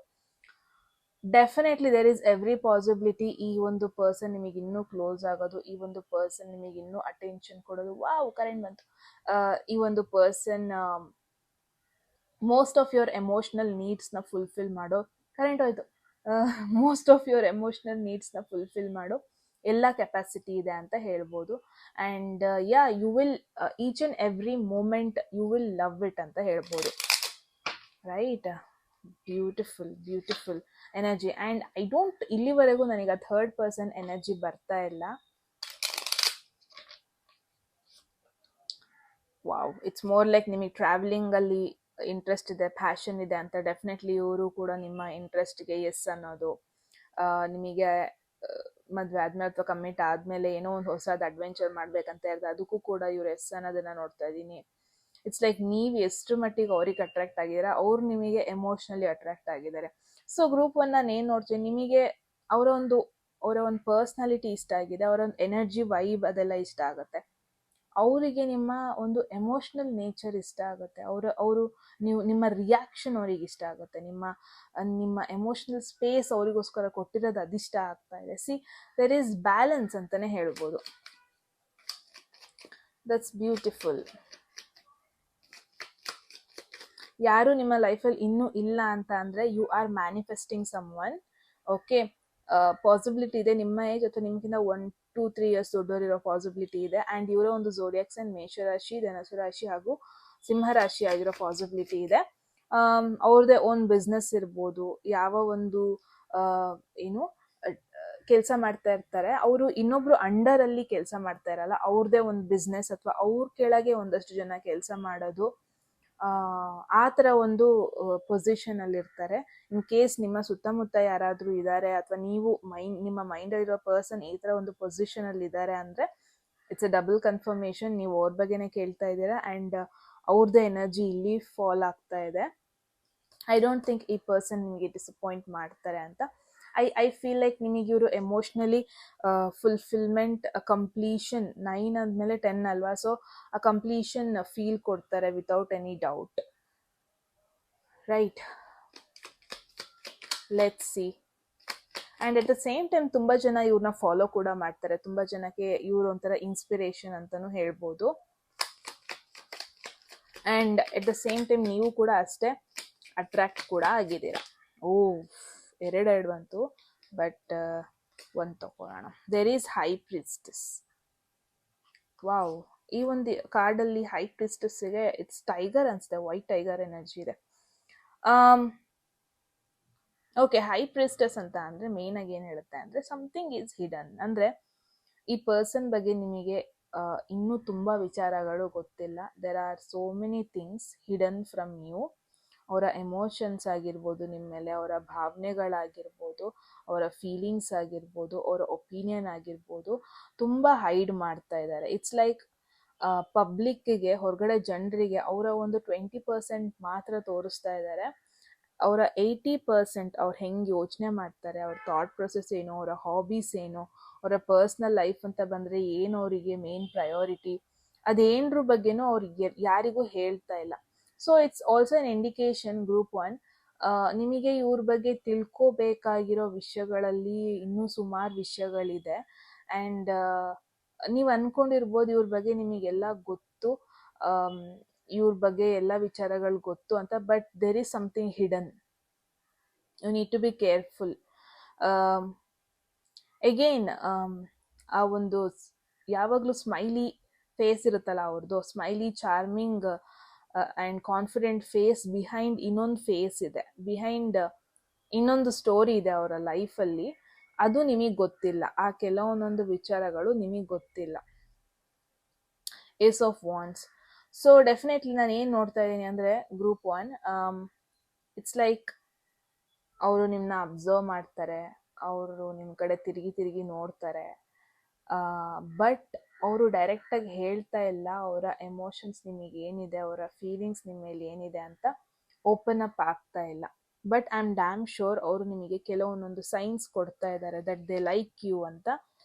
definitely there is every possibility ಈ ಒಂದು ಪರ್ಸನ್ ನಿಮಗೆ ಇನ್ನೂ ಕ್ಲೋಸ್ ಆಗೋದು, ಈ ಒಂದು ಪರ್ಸನ್ ನಿಮಗೆ ಇನ್ನೂ ಅಟೆನ್ಷನ್ ಕೊಡೋದು. ವಾವ್, ಕರೆಂಟ್ ಬಂತು. ಈ ಒಂದು person most of your emotional ನೀಡ್ಸ್ನ ಫುಲ್ಫಿಲ್ ಮಾಡೋ, ಕರೆಂಟ್ ಹೋಯ್ತು, ಮೋಸ್ಟ್ ಆಫ್ ಯುವರ್ ಎಮೋಷನಲ್ ನೀಡ್ಸ್ನ ಫುಲ್ಫಿಲ್ ಮಾಡೋ ಎಲ್ಲ ಕೆಪಾಸಿಟಿ ಇದೆ ಅಂತ ಹೇಳ್ಬೋದು. And yeah, you will each and every moment you will love it ಅಂತ ಹೇಳ್ಬೋದು. Right, beautiful beautiful energy. And I don't, ಇಲ್ಲಿವರೆಗೂ ನನಗೆ ಆ ಥರ್ಡ್ ಪರ್ಸನ್ ಎನರ್ಜಿ ಬರ್ತಾ ಇಲ್ಲ. ವಾವ್, ಇಟ್ಸ್ ಮೋರ್ ಲೈಕ್ ನಿಮಗೆ ಟ್ರಾವೆಲಿಂಗಲ್ಲಿ ಇಂಟ್ರೆಸ್ಟ್ ಇದೆ, ಪ್ಯಾಷನ್ ಇದೆ ಅಂತ. ಡೆಫಿನೆಟ್ಲಿ ಇವರು ಕೂಡ ನಿಮ್ಮ ಇಂಟ್ರೆಸ್ಟ್ಗೆ ಎಸ್ ಅನ್ನೋದು. ನಿಮಗೆ ಮದುವೆ ಆದ್ಮೇಲೆ ಅಥವಾ ಕಮಿಟ್ ಆದಮೇಲೆ ಏನೋ ಒಂದು ಹೊಸದು ಅಡ್ವೆಂಚರ್ ಮಾಡಬೇಕಂತ ಹೇಳಿದ್ರೆ ಅದಕ್ಕೂ ಕೂಡ ಇವ್ರು ಎಸ್ ಅನ್ನೋದನ್ನು ನೋಡ್ತಾ ಇದ್ದೀನಿ. ಇಟ್ಸ್ ಲೈಕ್ ನೀವು ಎಷ್ಟು ಮಟ್ಟಿಗೆ ಅವ್ರಿಗೆ ಅಟ್ರಾಕ್ಟ್ ಆಗಿದ್ದೀರಾ, ಅವ್ರು ನಿಮಗೆ ಎಮೋಷ್ನಲಿ ಅಟ್ರಾಕ್ಟ್ ಆಗಿದ್ದಾರೆ. ಸೊ ಗ್ರೂಪ್ ಒನ್ ನಾನು ಏನು ನೋಡ್ತೀನಿ, ನಿಮಗೆ ಅವರ ಒಂದು ಪರ್ಸ್ನಾಲಿಟಿ ಇಷ್ಟ ಆಗಿದೆ, ಅವರ ಒಂದು ಎನರ್ಜಿ ವೈಬ್ ಅದೆಲ್ಲ ಇಷ್ಟ ಆಗುತ್ತೆ. ಅವರಿಗೆ ನಿಮ್ಮ ಒಂದು ಎಮೋಷ್ನಲ್ ನೇಚರ್ ಇಷ್ಟ ಆಗುತ್ತೆ. ಅವರು ನಿಮ್ಮ ರಿಯಾಕ್ಷನ್ ಅವ್ರಿಗೆ ಇಷ್ಟ ಆಗುತ್ತೆ. ನಿಮ್ಮ ಎಮೋಷ್ನಲ್ ಸ್ಪೇಸ್ ಅವರಿಗೋಸ್ಕರ ಕೊಟ್ಟಿರೋದು ಅದಿಷ್ಟ ಆಗ್ತಾ ಇದೆ. ಸಿ, ದೆರ್ ಈಸ್ ಬ್ಯಾಲೆನ್ಸ್ ಅಂತಲೇ ಹೇಳ್ಬೋದು. That's beautiful. ಯಾರು ನಿಮ್ಮ ಲೈಫಲ್ಲಿ ಇನ್ನೂ ಇಲ್ಲ ಅಂತ ಅಂದರೆ you are manifesting someone. Okay, possibility ಇದೆ ನಿಮ್ಮ ಏಜ್ ಅಥವಾ ನಿಮ್ಗಿಂತ 1-2-3 ಇಯರ್ಸ್ ದೊಡ್ಡವರಿರೋ ಪಾಸಿಬಿಲಿಟಿ ಇದೆ. ಆ್ಯಂಡ್ ಇವರ ಒಂದು ಝೋಡಿಯಾಕ್ ಸೈನ್ ಮೇಷರಾಶಿ, ಧನಸು ರಾಶಿ ಹಾಗೂ ಸಿಂಹರಾಶಿ ಆಗಿರೋ ಪಾಸಿಬಿಲಿಟಿ ಇದೆ. ಅವ್ರದ್ದೇ ಓನ್ ಬಿಸ್ನೆಸ್ ಇರ್ಬೋದು, ಯಾವ ಒಂದು ಏನು ಕೆಲಸ ಮಾಡ್ತಾ ಇರ್ತಾರೆ, ಅವರು ಇನ್ನೊಬ್ರು ಅಂಡರಲ್ಲಿ ಕೆಲಸ ಮಾಡ್ತಾ ಇರಲ್ಲ, ಅವ್ರದ್ದೇ ಒಂದು ಬಿಸ್ನೆಸ್ ಅಥವಾ ಅವ್ರ ಕೆಳಗೆ ಒಂದಷ್ಟು ಜನ ಕೆಲಸ ಮಾಡೋದು, ಆ ಥರ ಒಂದು ಪೊಸಿಷನಲ್ಲಿ ಇರ್ತಾರೆ. ಇನ್ ಕೇಸ್ ನಿಮ್ಮ ಸುತ್ತಮುತ್ತ ಯಾರಾದರೂ ಇದ್ದಾರೆ ಅಥವಾ ನೀವು ನಿಮ್ಮ ಮೈಂಡಲ್ಲಿರೋ ಪರ್ಸನ್ ಈ ಥರ ಒಂದು ಪೊಸಿಷನಲ್ಲಿ ಇದ್ದಾರೆ ಅಂದರೆ ಇಟ್ಸ್ ಎ ಡಬಲ್ ಕನ್ಫರ್ಮೇಷನ್. ನೀವು ಅವ್ರ ಬಗ್ಗೆನೇ ಕೇಳ್ತಾ ಇದ್ದೀರಾ ಆ್ಯಂಡ್ ಅವ್ರದ್ದೇ ಎನರ್ಜಿ ಇಲ್ಲಿ ಫಾಲ್ ಆಗ್ತಾ ಇದೆ. ಐ ಡೋಂಟ್ ಥಿಂಕ್ ಈ ಪರ್ಸನ್ ನಿಮಗೆ ಡಿಸಪಾಯಿಂಟ್ ಮಾಡ್ತಾರೆ ಅಂತ. ಐ ಫೀಲ್ ಲೈಕ್ ನಿಮಗೆ ಇವರು ಎಮೋಷ್ನಲಿ ಫುಲ್ಫಿಲ್ಮೆಂಟ್, ಕಂಪ್ಲೀಷನ್, 9 ಆದಮೇಲೆ 10 ಅಲ್ವಾ, ಸೊ ಆ ಕಂಪ್ಲೀಷನ್ ಫೀಲ್ ಕೊಡ್ತಾರೆ without any doubt. Right, let's C. And at the same time ತುಂಬ ಜನ ಇವ್ರನ್ನ ಫಾಲೋ ಕೂಡ ಮಾಡ್ತಾರೆ. ತುಂಬ ಜನಕ್ಕೆ ಇವರು ಒಂಥರ ಇನ್ಸ್ಪಿರೇಷನ್ ಅಂತಲೂ ಹೇಳ್ಬೋದು. And at the same time ನೀವು ಕೂಡ ಅಷ್ಟೇ ಅಟ್ರಾಕ್ಟ್ ಕೂಡ ಆಗಿದ್ದೀರಾ. ಎರಡು ಬಂತು, ಬಟ್ ಒಂದು ತಗೊಳ್ಳೋಣ. There is high priestess. Wow, ಈ ಒಂದು ಕಾರ್ಡಲ್ಲಿ ಹೈ ಪ್ರಿಸ್ಟೆಸ್ಸಿಗೆ ಇಟ್ಸ್ ಟೈಗರ್ ಅನಿಸುತ್ತೆ, ವೈಟ್ ಟೈಗರ್ ಎನರ್ಜಿ ಇದೆ. ಓಕೆ, ಹೈ ಪ್ರಿಸ್ಟೆಸ್ ಅಂತ ಅಂದರೆ ಮೇಯ್ನಾಗಿ ಏನು ಹೇಳುತ್ತೆ ಅಂದರೆ ಸಮಥಿಂಗ್ ಈಸ್ ಹಿಡನ್. ಅಂದರೆ ಈ ಪರ್ಸನ್ ಬಗ್ಗೆ ನಿಮಗೆ ಇನ್ನೂ ತುಂಬ ವಿಚಾರಗಳು ಗೊತ್ತಿಲ್ಲ. There are so many things hidden from you. ಅವರ ಎಮೋಷನ್ಸ್ ಆಗಿರ್ಬೋದು, ನಿಮ್ಮ ಮೇಲೆ ಅವರ ಭಾವನೆಗಳಾಗಿರ್ಬೋದು, ಅವರ ಫೀಲಿಂಗ್ಸ್ ಆಗಿರ್ಬೋದು, ಅವರ ಒಪಿನಿಯನ್ ಆಗಿರ್ಬೋದು, ತುಂಬ ಹೈಡ್ ಮಾಡ್ತಾ ಇದ್ದಾರೆ. ಇಟ್ಸ್ ಲೈಕ್ ಪಬ್ಲಿಕ್ಕಿಗೆ, ಹೊರಗಡೆ ಜನರಿಗೆ ಅವರ ಒಂದು 20% ಮಾತ್ರ ತೋರಿಸ್ತಾ ಇದ್ದಾರೆ. ಅವರ 80% ಅವ್ರು ಹೆಂಗೆ ಯೋಚನೆ ಮಾಡ್ತಾರೆ, ಅವ್ರ ಥಾಟ್ ಪ್ರೊಸೆಸ್ ಏನು, ಅವರ ಹಾಬೀಸ್ ಏನು, ಅವರ ಪರ್ಸ್ನಲ್ ಲೈಫ್ ಅಂತ ಬಂದರೆ ಏನು ಅವರಿಗೆ ಮೇನ್ ಪ್ರಯಾರಿಟಿ, ಅದೇನರ ಬಗ್ಗೆನೂ ಅವ್ರಿಗೆ ಯಾರಿಗೂ ಹೇಳ್ತಾ ಇಲ್ಲ. So it's also N indication group one, ನಿಮಗೆ ಇವ್ರ ಬಗ್ಗೆ ತಿಳ್ಕೋಬೇಕಾಗಿರೋ ವಿಷಯಗಳಲ್ಲಿ ಇನ್ನೂ ಸುಮಾರು ವಿಷಯಗಳಿದೆ. ಆ್ಯಂಡ್ ನೀವು ಅಂದ್ಕೊಂಡಿರ್ಬೋದು ಇವ್ರ ಬಗ್ಗೆ ನಿಮಗೆಲ್ಲ ಗೊತ್ತು, ಇವ್ರ ಬಗ್ಗೆ ಎಲ್ಲ ವಿಚಾರಗಳು ಗೊತ್ತು ಅಂತ. But there is something hidden. You need to be careful. Again ಆ ಒಂದು ಯಾವಾಗಲೂ ಸ್ಮೈಲಿ ಫೇಸ್ ಇರುತ್ತಲ್ಲ ಅವ್ರದ್ದು, smiley charming and confident face behind ಇನ್ನೊಂದು ಫೇಸ್ ಇದೆ, ಬಿಹೈಂಡ್ ಇನ್ನೊಂದು ಸ್ಟೋರಿ ಇದೆ ಅವರ ಲೈಫಲ್ಲಿ. ಅದು ನಿಮಗೆ ಗೊತ್ತಿಲ್ಲ, ಆ ಕೆಲವೊಂದೊಂದು ವಿಚಾರಗಳು ನಿಮಗೆ ಗೊತ್ತಿಲ್ಲ. Ace of wands. So definitely ನಾನು ಏನು ನೋಡ್ತಾ ಇದ್ದೀನಿ ಅಂದರೆ ಗ್ರೂಪ್ ಒನ್, ಇಟ್ಸ್ ಲೈಕ್ ಅವರು ನಿಮ್ಮನ್ನ ಅಬ್ಸರ್ವ್ ಮಾಡ್ತಾರೆ, ಅವರು ನಿಮ್ಮ ಕಡೆ ತಿರುಗಿ ನೋಡ್ತಾರೆ. ಬಟ್ ಅವರು ಡೈರೆಕ್ಟಾಗಿ ಹೇಳ್ತಾ ಇಲ್ಲ ಅವರ ಎಮೋಷನ್ಸ್ ನಿಮಗೆ ಏನಿದೆ, ಅವರ ಫೀಲಿಂಗ್ಸ್ ನಿಮ್ಮ ಮೇಲೆ ಏನಿದೆ ಅಂತ ಓಪನ್ ಅಪ್ ಆಗ್ತಾ ಇಲ್ಲ. But I am damn sure ಅವರು ನಿಮಗೆ ಕೆಲವೊಂದೊಂದು ಸೈನ್ಸ್ ಕೊಡ್ತಾ ಇದ್ದಾರೆ ದಟ್ ದೇ ಲೈಕ್ ಯು ಅಂತ.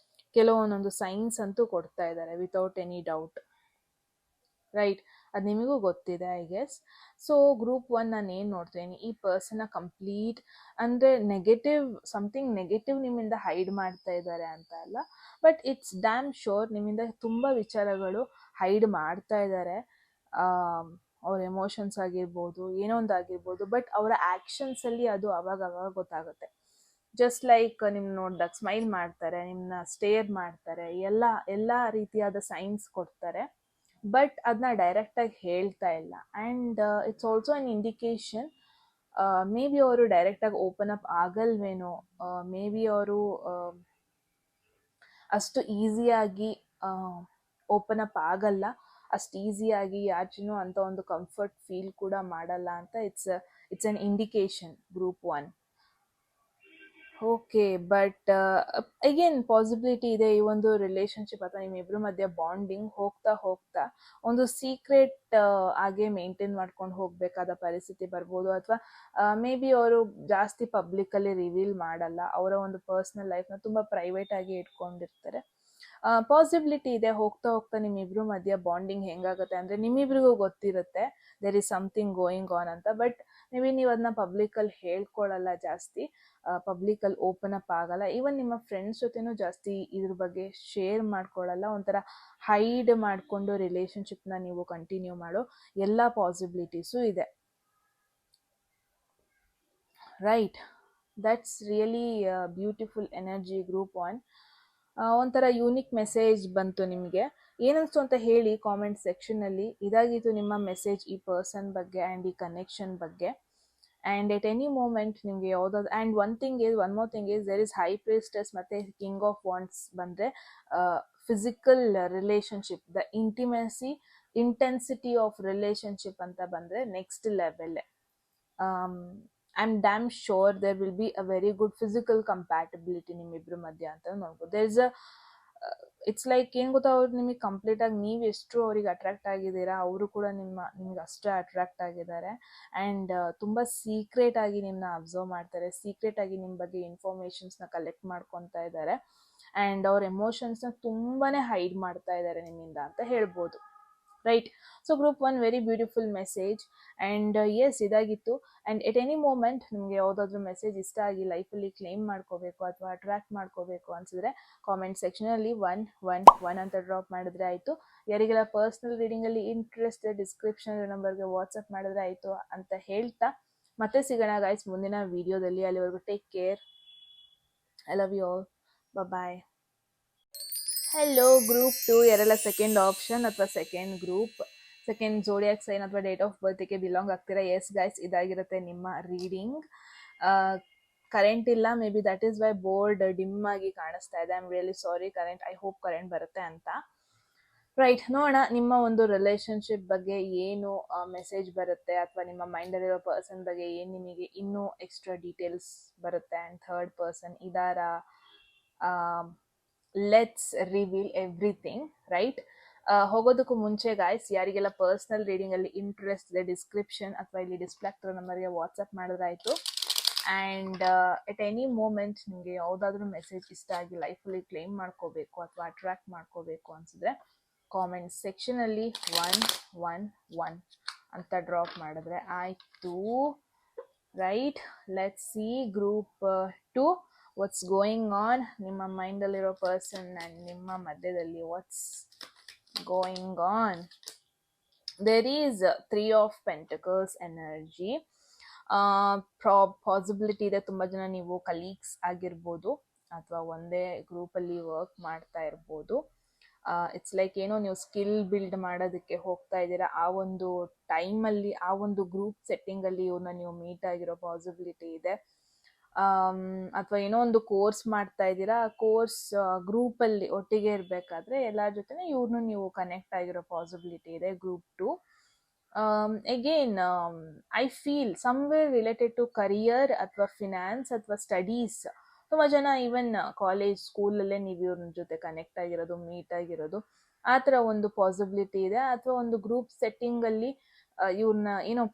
ಕೆಲವೊಂದೊಂದು ಸೈನ್ಸ್ ಅಂತೂ ಕೊಡ್ತಾ ಇದ್ದಾರೆ ವಿತೌಟ್ ಎನಿ ಡೌಟ್. ರೈಟ್, ಅದು ನಿಮಗೂ ಗೊತ್ತಿದೆ ಐ ಗೆಸ್. ಸೊ ಗ್ರೂಪ್ 1 ನಾನು ಏನು ನೋಡ್ತೀನಿ, ಈ ಪರ್ಸನ್ನ ಕಂಪ್ಲೀಟ್ ಅಂದರೆ ಸಮಥಿಂಗ್ ನೆಗೆಟಿವ್ ನಿಮ್ಮಿಂದ ಹೈಡ್ ಮಾಡ್ತಾ ಇದ್ದಾರೆ ಅಂತ ಅಲ್ಲ, ಬಟ್ ಇಟ್ಸ್ ಡ್ಯಾಮ್ ಶೋರ್ ನಿಮ್ಮಿಂದ ತುಂಬ ವಿಚಾರಗಳು ಹೈಡ್ ಮಾಡ್ತಾ ಇದ್ದಾರೆ. ಅವ್ರ ಎಮೋಷನ್ಸ್ ಆಗಿರ್ಬೋದು, ಏನೋ ಒಂದು ಆಗಿರ್ಬೋದು, ಬಟ್ ಅವರ ಆ್ಯಕ್ಷನ್ಸಲ್ಲಿ ಅದು ಅವಾಗ ಗೊತ್ತಾಗುತ್ತೆ. ಜಸ್ಟ್ ಲೈಕ್ ನಿಮ್ನ ನೋಡಿದಾಗ ಸ್ಮೈಲ್ ಮಾಡ್ತಾರೆ, ನಿಮ್ಮನ್ನ ಸ್ಟೇರ್ ಮಾಡ್ತಾರೆ, ಎಲ್ಲ ರೀತಿಯಾದ ಸೈನ್ಸ್ ಕೊಡ್ತಾರೆ, ಬಟ್ ಅದನ್ನ ಡೈರೆಕ್ಟಾಗಿ ಹೇಳ್ತಾ ಇಲ್ಲ. And it's also an indication may be ಅವರು ಡೈರೆಕ್ಟಾಗಿ ಓಪನ್ ಅಪ್ ಆಗಲ್ವೇನೋ, ಮೇ ಬಿ ಅವರು ಅಷ್ಟು ಈಸಿಯಾಗಿ ಓಪನ್ ಅಪ್ ಆಗಲ್ಲ, ಅಷ್ಟು ಈಸಿಯಾಗಿ ಯಾಚನೂ ಅಂತ ಒಂದು ಕಂಫರ್ಟ್ ಫೀಲ್ ಕೂಡ ಮಾಡಲ್ಲ ಅಂತ it's an indication group 1. Okay, but again possibility ಇದೆ ಈ ಒಂದು ರಿಲೇಶನ್ಶಿಪ್ ಅಥವಾ ನಿಮ್ಮಿಬ್ಬರ ಮಧ್ಯೆ ಬಾಂಡಿಂಗ್ ಹೋಗ್ತಾ ಒಂದು ಸೀಕ್ರೆಟ್ ಆಗಿ ಮೇಂಟೈನ್ ಮಾಡ್ಕೊಂಡು ಹೋಗಬೇಕಾದ ಪರಿಸ್ಥಿತಿ ಬರ್ಬೋದು, ಅಥವಾ ಮೇ ಬಿ ಅವರು ಜಾಸ್ತಿ ಪಬ್ಲಿಕಲ್ಲಿ ರಿವೀಲ್ ಮಾಡಲ್ಲ, ಅವರ ಒಂದು ಪರ್ಸ್ನಲ್ ಲೈಫ್ನ ತುಂಬ ಪ್ರೈವೇಟ್ ಆಗಿ ಇಟ್ಕೊಂಡಿರ್ತಾರೆ. ಪಾಸಿಬಿಲಿಟಿ ಇದೆ ಹೋಗ್ತಾ ನಿಮ್ಮಿಬ್ರ ಮಧ್ಯ ಬಾಂಡಿಂಗ್ ಹೆಂಗಾಗುತ್ತೆ ಅಂದರೆ ನಿಮ್ಮಿಬ್ರಿಗೂ ಗೊತ್ತಿರುತ್ತೆ there is something going on ಅಂತ, ಬಟ್ ಮೇ ನೀವು ಅದನ್ನ ಪಬ್ಲಿಕಲ್ಲಿ ಹೇಳ್ಕೊಳ್ಳಲ್ಲ, ಜಾಸ್ತಿ ಪಬ್ಲಿಕಲ್ಲಿ ಓಪನ್ ಅಪ್ ಆಗಲ್ಲ. ಈವನ್ ನಿಮ್ಮ ಫ್ರೆಂಡ್ಸ್ ಜೊತೆನೂ ಜಾಸ್ತಿ ಇದ್ರ ಬಗ್ಗೆ ಶೇರ್ ಮಾಡ್ಕೊಳ್ಳಲ್ಲ, ಒಂಥರ ಹೈಡ್ ಮಾಡಿಕೊಂಡು ರಿಲೇಶನ್ಶಿಪ್ನ ನೀವು ಕಂಟಿನ್ಯೂ ಮಾಡೋ ಎಲ್ಲ ಪಾಸಿಬಿಲಿಟೀಸು ಇದೆ. Right, that's really beautiful energy group 1. ಒಂಥರ ಯೂನಿಕ್ ಮೆಸೇಜ್ ಬಂತು. ನಿಮಗೆ ಏನನ್ನಿಸ್ತು ಅಂತ ಹೇಳಿ ಕಾಮೆಂಟ್ ಸೆಕ್ಷನಲ್ಲಿ. ಇದಾಗಿತ್ತು ನಿಮ್ಮ ಮೆಸೇಜ್ ಈ ಪರ್ಸನ್ ಬಗ್ಗೆ ಆ್ಯಂಡ್ ಈ ಕನೆಕ್ಷನ್ ಬಗ್ಗೆ. ಆ್ಯಂಡ್ ಎಟ್ ಎನಿ ಮೂಮೆಂಟ್ ನಿಮಗೆ ಯಾವುದಾದ್ರು, and one more thing is there is high priestess ಮತ್ತು ಕಿಂಗ್ ಆಫ್ ವಾಂಡ್ಸ್ ಬಂದರೆ physical relationship, the intensity of relationship ಅಂತ ಬಂದರೆ ನೆಕ್ಸ್ಟ್ ಲೆವೆಲ್ಲೇ. I am damn sure there will be a very good physical compatibility ನಿಮ್ಮಿಬ್ಬರ ಮಧ್ಯ ಅಂತ ನೋಡ್ಬೋದು. ದೇರ್ ಇಸ್ ಇಟ್ಸ್ ಲೈಕ್ ಏನು ಗೊತ್ತಾ, ಅವ್ರು ನಿಮಗೆ ಕಂಪ್ಲೀಟಾಗಿ ನೀವು ಎಷ್ಟು ಅವ್ರಿಗೆ ಅಟ್ರಾಕ್ಟ್ ಆಗಿದ್ದೀರಾ, ಅವರು ಕೂಡ ನಿಮ್ಗೆ ಅಷ್ಟೇ ಅಟ್ರಾಕ್ಟ್ ಆಗಿದ್ದಾರೆ. ಆ್ಯಂಡ್ ತುಂಬ ಸೀಕ್ರೆಟ್ ಆಗಿ ನಿಮ್ಮನ್ನ ಅಬ್ಸರ್ವ್ ಮಾಡ್ತಾರೆ, ಸೀಕ್ರೆಟ್ ಆಗಿ ನಿಮ್ಮ ಬಗ್ಗೆ ಇನ್ಫಾರ್ಮೇಷನ್ಸ್ನ ಕಲೆಕ್ಟ್ ಮಾಡ್ಕೊತಾ ಇದ್ದಾರೆ. ಆ್ಯಂಡ್ ಅವ್ರ ಎಮೋಷನ್ಸ್ನ ತುಂಬಾ ಹೈಡ್ ಮಾಡ್ತಾ ಇದ್ದಾರೆ ನಿಮ್ಮಿಂದ ಅಂತ ಹೇಳ್ಬೋದು. Right, so group 1 very beautiful message. And yes, ಇದಾಗಿತ್ತು. ಆ್ಯಂಡ್ ಎಟ್ ಎನಿ ಮೂಮೆಂಟ್ ನಿಮಗೆ ಯಾವುದಾದ್ರೂ ಮೆಸೇಜ್ ಇಷ್ಟ ಆಗಿ ಲೈಫಲ್ಲಿ ಕ್ಲೇಮ್ ಮಾಡ್ಕೋಬೇಕು ಅಥವಾ ಅಟ್ರಾಕ್ಟ್ ಮಾಡ್ಕೋಬೇಕು ಅನಿಸಿದ್ರೆ ಕಾಮೆಂಟ್ ಸೆಕ್ಷನಲ್ಲಿ 111 ಅಂತ ಡ್ರಾಪ್ ಮಾಡಿದ್ರೆ ಆಯಿತು. ಯಾರಿಗೆಲ್ಲ ಪರ್ಸ್ನಲ್ ರೀಡಿಂಗಲ್ಲಿ ಇಂಟ್ರೆಸ್ಟ್ ಡಿಸ್ಕ್ರಿಪ್ಷನ್ ನಂಬರ್ಗೆ ವಾಟ್ಸಪ್ ಮಾಡಿದ್ರೆ ಆಯಿತು ಅಂತ ಹೇಳ್ತಾ ಮತ್ತೆ ಸಿಗೋಣ ಗೈಸ್ ಮುಂದಿನ ವಿಡಿಯೋದಲ್ಲಿ. ಅಲ್ಲಿವರೆಗೂ take care. I love you all. Bye. Hello group 2, ಯಾರೆಲ್ಲ ಸೆಕೆಂಡ್ ಆಪ್ಷನ್ ಅಥವಾ second group, second zodiac sign ಅಥವಾ ಡೇಟ್ ಆಫ್ ಬರ್ತ್ಗೆ ಬಿಲಾಂಗ್ ಆಗ್ತೀರಾ? ಎಸ್ ಗೈಸ್, ಇದಾಗಿರುತ್ತೆ ನಿಮ್ಮ ರೀಡಿಂಗ್. ಕರೆಂಟ್ ಇಲ್ಲ, maybe that is why board dim ಆಗಿ ಕಾಣಿಸ್ತಾ ಇದೆ. I am really sorry. I hope current ಬರುತ್ತೆ ಅಂತ. ರೈಟ್, ನೋಡೋಣ ನಿಮ್ಮ ಒಂದು ರಿಲೇಶನ್ಶಿಪ್ ಬಗ್ಗೆ ಏನು ಮೆಸೇಜ್ ಬರುತ್ತೆ, ಅಥವಾ ನಿಮ್ಮ ಮೈಂಡಲ್ಲಿರೋ ಪರ್ಸನ್ ಬಗ್ಗೆ ಏನು ನಿಮಗೆ ಇನ್ನೂ ಎಕ್ಸ್ಟ್ರಾ ಡೀಟೇಲ್ಸ್ ಬರುತ್ತೆ. ಆ್ಯಂಡ್ ಥರ್ಡ್ ಪರ್ಸನ್ ಇದಾರಾ? Let's reveal everything. ರೈಟ್, ಹೋಗೋದಕ್ಕೂ ಮುಂಚೆ ಗಾಯ್ಸ್, ಯಾರಿಗೆಲ್ಲ ಪರ್ಸ್ನಲ್ ರೀಡಿಂಗಲ್ಲಿ ಇಂಟ್ರೆಸ್ಟ್ ಇದೆ ಡಿಸ್ಕ್ರಿಪ್ಷನ್ ಅಥವಾ ಇಲ್ಲಿ ಡಿಸ್ಪ್ಲೇ ಆಗ್ತಿರೋ ನಂಬರ್ಗೆ ವಾಟ್ಸಪ್ ಮಾಡಿದ್ರಾಯಿತು. ಆ್ಯಂಡ್ ಎಟ್ ಎನಿ ಮೂಮೆಂಟ್ ನಿಮಗೆ ಯಾವುದಾದ್ರೂ ಮೆಸೇಜ್ ಇಷ್ಟ ಆಗಿ ಲೈಫಲ್ಲಿ ಕ್ಲೇಮ್ ಮಾಡ್ಕೋಬೇಕು ಅಥವಾ ಅಟ್ರಾಕ್ಟ್ ಮಾಡ್ಕೋಬೇಕು ಅನಿಸಿದ್ರೆ ಕಾಮೆಂಟ್ ಸೆಕ್ಷನಲ್ಲಿ 111 ಅಂತ ಡ್ರಾಪ್ ಮಾಡಿದ್ರೆ ಆಯಿತು. Right, let's see group 2 what's going on. ನಿಮ್ಮ ಮೈಂಡಲ್ಲಿರೋ ಪರ್ಸನ್ ಆ್ಯಂಡ್ ನಿಮ್ಮ ಮಧ್ಯದಲ್ಲಿ what's going on. There is 3 of pentacles energy. Possibility ಇದೆ ತುಂಬ ಜನ ನೀವು ಕಲೀಗ್ಸ್ ಆಗಿರ್ಬೋದು ಅಥವಾ ಒಂದೇ ಗ್ರೂಪಲ್ಲಿ ವರ್ಕ್ ಮಾಡ್ತಾ ಇರ್ಬೋದು. ಇಟ್ಸ್ ಲೈಕ್ ಏನೋ ನೀವು ಸ್ಕಿಲ್ ಬಿಲ್ಡ್ ಮಾಡೋದಕ್ಕೆ ಹೋಗ್ತಾ ಇದ್ದೀರಾ, ಆ ಒಂದು ಟೈಮಲ್ಲಿ ಆ ಒಂದು ಗ್ರೂಪ್ ಸೆಟ್ಟಿಂಗಲ್ಲಿ ಇವ್ರನ್ನ ನೀವು ಮೀಟ್ ಆಗಿರೋ ಪಾಸಿಬಿಲಿಟಿ ಇದೆ. ಅಥವಾ ಏನೋ ಒಂದು ಕೋರ್ಸ್ ಮಾಡ್ತಾ ಇದ್ದೀರಾ, ಆ ಕೋರ್ಸ್ ಗ್ರೂಪಲ್ಲಿ ಒಟ್ಟಿಗೆ ಇರಬೇಕಾದ್ರೆ ಎಲ್ಲರ ಜೊತೆ ಇವ್ರನ್ನೂ ನೀವು ಕನೆಕ್ಟ್ ಆಗಿರೋ ಪಾಸಿಬಿಲಿಟಿ ಇದೆ. Group 2 again I feel somewhere related to career ಅಥವಾ ಫಿನಾನ್ಸ್ ಅಥವಾ ಸ್ಟಡೀಸ್. ತುಂಬ ಜನ ಈವನ್ ಕಾಲೇಜ್ ಸ್ಕೂಲಲ್ಲೇ ನೀವು ಇವ್ರ ಜೊತೆ ಕನೆಕ್ಟ್ ಆಗಿರೋದು, ಮೀಟ್ ಆಗಿರೋದು, ಆ ಥರ ಒಂದು ಪಾಸಿಬಿಲಿಟಿ ಇದೆ. ಅಥವಾ ಒಂದು ಗ್ರೂಪ್ ಸೆಟ್ಟಿಂಗಲ್ಲಿ ಇವ್ರನ್ನ ಏನೋ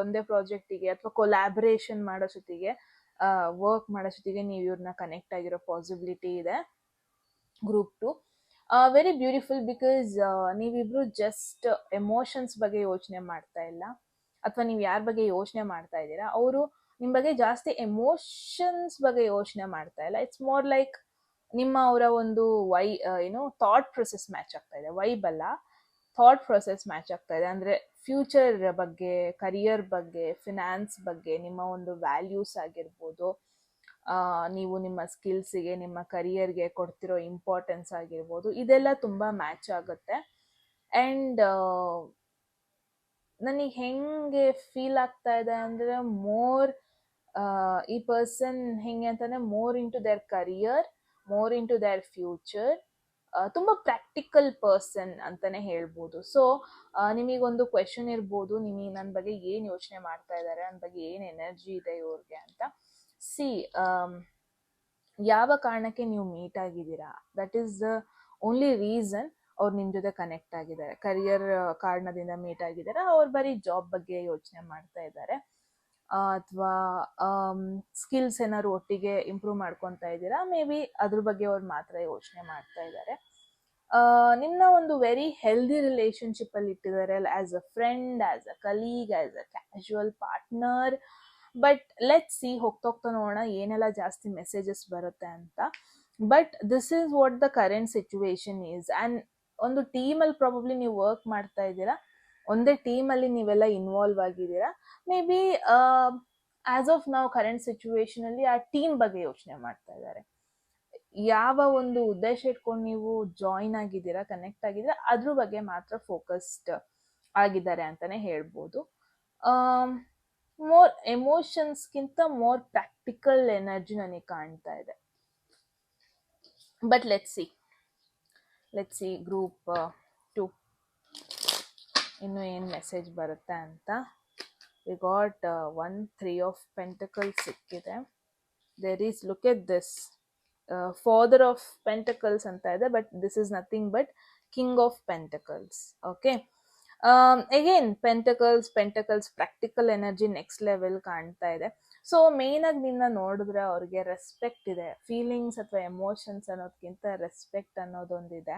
ಒಂದೇ ಪ್ರಾಜೆಕ್ಟಿಗೆ ಅಥವಾ ಕೊಲ್ಯಾಬ್ರೇಷನ್ ಮಾಡೋ ಜೊತೆಗೆ ವರ್ಕ್ ಮಾಡೋ ಜೊತೆಗೆ ನೀವು ಇವ್ರನ್ನ ಕನೆಕ್ಟ್ ಆಗಿರೋ ಪಾಸಿಬಿಲಿಟಿ ಇದೆ. ಗ್ರೂಪ್ 2 ವೆರಿ ಬ್ಯೂಟಿಫುಲ್, ಬಿಕಾಸ್ ನೀವಿಬ್ರು ಜಸ್ಟ್ ಎಮೋಷನ್ಸ್ ಬಗ್ಗೆ ಯೋಚನೆ ಮಾಡ್ತಾ ಇಲ್ಲ, ಅಥವಾ ನೀವು ಯಾರ ಬಗ್ಗೆ ಯೋಚನೆ ಮಾಡ್ತಾ ಇದ್ದೀರಾ ಅವರು ನಿಮ್ಮ ಬಗ್ಗೆ ಜಾಸ್ತಿ ಎಮೋಷನ್ಸ್ ಬಗ್ಗೆ ಯೋಚನೆ ಮಾಡ್ತಾ ಇಲ್ಲ. ಇಟ್ಸ್ ಮೋರ್ ಲೈಕ್ ನಿಮ್ಮ ಅವರ ಒಂದು ಏನು ಥಾಟ್ ಪ್ರೊಸೆಸ್ ಮ್ಯಾಚ್ ಆಗ್ತಾ ಇದೆ. ವೈಬ್ ಅಲ್ಲ, ಥಾಟ್ ಪ್ರೊಸೆಸ್ ಮ್ಯಾಚ್ ಆಗ್ತಾ ಇದೆ. ಅಂದರೆ ಫ್ಯೂಚರ್ ಬಗ್ಗೆ, ಕರಿಯರ್ ಬಗ್ಗೆ, ಫಿನಾನ್ಸ್ ಬಗ್ಗೆ, ನಿಮ್ಮ ಒಂದು ವ್ಯಾಲ್ಯೂಸ್ ಆಗಿರ್ಬೋದು, ನೀವು ನಿಮ್ಮ ಸ್ಕಿಲ್ಸಿಗೆ, ನಿಮ್ಮ ಕರಿಯರ್ಗೆ ಕೊಡ್ತಿರೋ ಇಂಪಾರ್ಟೆನ್ಸ್ ಆಗಿರ್ಬೋದು, ಇದೆಲ್ಲ ತುಂಬ ಮ್ಯಾಚ್ ಆಗುತ್ತೆ. ಆ್ಯಂಡ್ ನನಗೆ ಹೆಂಗೆ ಫೀಲ್ ಆಗ್ತಾ ಇದೆ ಅಂದರೆ, ಮೋರ್ ಈ ಪರ್ಸನ್ ಹೆಂಗೆ ಅಂತಂದರೆ, more into their career, more into their future, ತುಂಬ ಪ್ರಾಕ್ಟಿಕಲ್ ಪರ್ಸನ್ ಅಂತಲೇ ಹೇಳ್ಬೋದು. ಸೊ ನಿಮಗೊಂದು ಕ್ವೆಶನ್ ಇರ್ಬೋದು, ನಿಮಗೆ ನನ್ನ ಬಗ್ಗೆ ಏನು ಯೋಚನೆ ಮಾಡ್ತಾ ಇದ್ದಾರೆ, ನನ್ನ ಬಗ್ಗೆ ಏನು ಎನರ್ಜಿ ಇದೆ ಇವ್ರಿಗೆ ಅಂತ. ಸಿ, ಯಾವ ಕಾರಣಕ್ಕೆ ನೀವು ಮೀಟ್ ಆಗಿದ್ದೀರಾ, that is the only reason ಅವ್ರು ನಿಮ್ಮ ಜೊತೆ ಕನೆಕ್ಟ್ ಆಗಿದ್ದಾರೆ. ಕರಿಯರ್ ಕಾರಣದಿಂದ ಮೀಟ್ ಆಗಿದ್ದಾರೆ, ಅವ್ರು ಬರೀ ಜಾಬ್ ಬಗ್ಗೆ ಯೋಚನೆ ಮಾಡ್ತಾ ಇದ್ದಾರೆ, ಅಥವಾ ಸ್ಕಿಲ್ಸ್ ಏನಾದ್ರು ಒಟ್ಟಿಗೆ ಇಂಪ್ರೂವ್ ಮಾಡ್ಕೊತಾ ಇದ್ದೀರಾ, ಮೇ ಬಿ ಅದ್ರ ಬಗ್ಗೆ ಅವ್ರು ಮಾತ್ರ ಯೋಚನೆ ಮಾಡ್ತಾ ಇದ್ದಾರೆ. ನಿನ್ನ ಒಂದು ವೆರಿ ಹೆಲ್ದಿ ರಿಲೇಶನ್ಶಿಪ್ ಅಲ್ಲಿ ಇಟ್ಟಿದ್ದಾರೆ, as a friend, as a colleague, as a casual partner. But let see, ಹೋಗ್ತಾ ನೋಡೋಣ ಏನೆಲ್ಲ ಜಾಸ್ತಿ ಮೆಸೇಜಸ್ ಬರುತ್ತೆ ಅಂತ. But this is what the current situation is. And ಒಂದು ಟೀಮಲ್ಲಿ ಪ್ರಾಬಬ್ಲಿ ನೀವು ವರ್ಕ್ ಮಾಡ್ತಾ ಇದ್ದೀರಾ, ಒಂದೇ ಟೀಮಲ್ಲಿ ನೀವೆಲ್ಲ ಇನ್ವಾಲ್ವ್ ಆಗಿದ್ದೀರಾ. ಮೇ ಬಿ ಆಸ್ ಆಫ್ ನಾವು ಕರೆಂಟ್ ಸಿಚುವೇಶನ್ ಅಲ್ಲಿ ಆ ಟೀಮ್ ಬಗ್ಗೆ ಯೋಚನೆ ಮಾಡ್ತಾ ಇದ್ದಾರೆ. ಯಾವ ಒಂದು ಉದ್ದೇಶ ಇಟ್ಕೊಂಡು ನೀವು ಜಾಯಿನ್ ಆಗಿದ್ದೀರಾ, ಕನೆಕ್ಟ್ ಆಗಿದ್ದೀರಾ, ಅದ್ರ ಬಗ್ಗೆ ಮಾತ್ರ ಫೋಕಸ್ಡ್ ಆಗಿದ್ದಾರೆ ಅಂತಾನೆ ಹೇಳ್ಬೋದು. ಮೋರ್ ಎಮೋಷನ್ಸ್ಗಿಂತ ಮೋರ್ ಪ್ರಾಕ್ಟಿಕಲ್ ಎನರ್ಜಿ ನನಗೆ ಕಾಣ್ತಾ ಇದೆ. ಬಟ್ ಲೆಟ್ಸ್ ಸಿ ಗ್ರೂಪ್ 2 ಇನ್ನು ಏನು ಮೆಸೇಜ್ ಬರುತ್ತೆ ಅಂತ. ವಿ ಗಾಟ್ 1 3 ಆಫ್ ಪೆಂಟಕಲ್ಸ್ ಸಿಕ್ಕಿದೆ. There is, look at this, father of pentacles ಅಂತ ಇದೆ, but this is nothing but king of pentacles. Okay, again pentacles practical energy next level ಕಾಣ್ತಾ ಇದೆ. ಸೊ ಮೇನ್ ಆಗಿ ನಿನ್ನ ನೋಡಿದ್ರೆ ಅವ್ರಿಗೆ ರೆಸ್ಪೆಕ್ಟ್ ಇದೆ. ಫೀಲಿಂಗ್ಸ್ ಅಥವಾ ಎಮೋಷನ್ಸ್ ಅನ್ನೋದಕ್ಕಿಂತ ರೆಸ್ಪೆಕ್ಟ್ ಅನ್ನೋದೊಂದಿದೆ.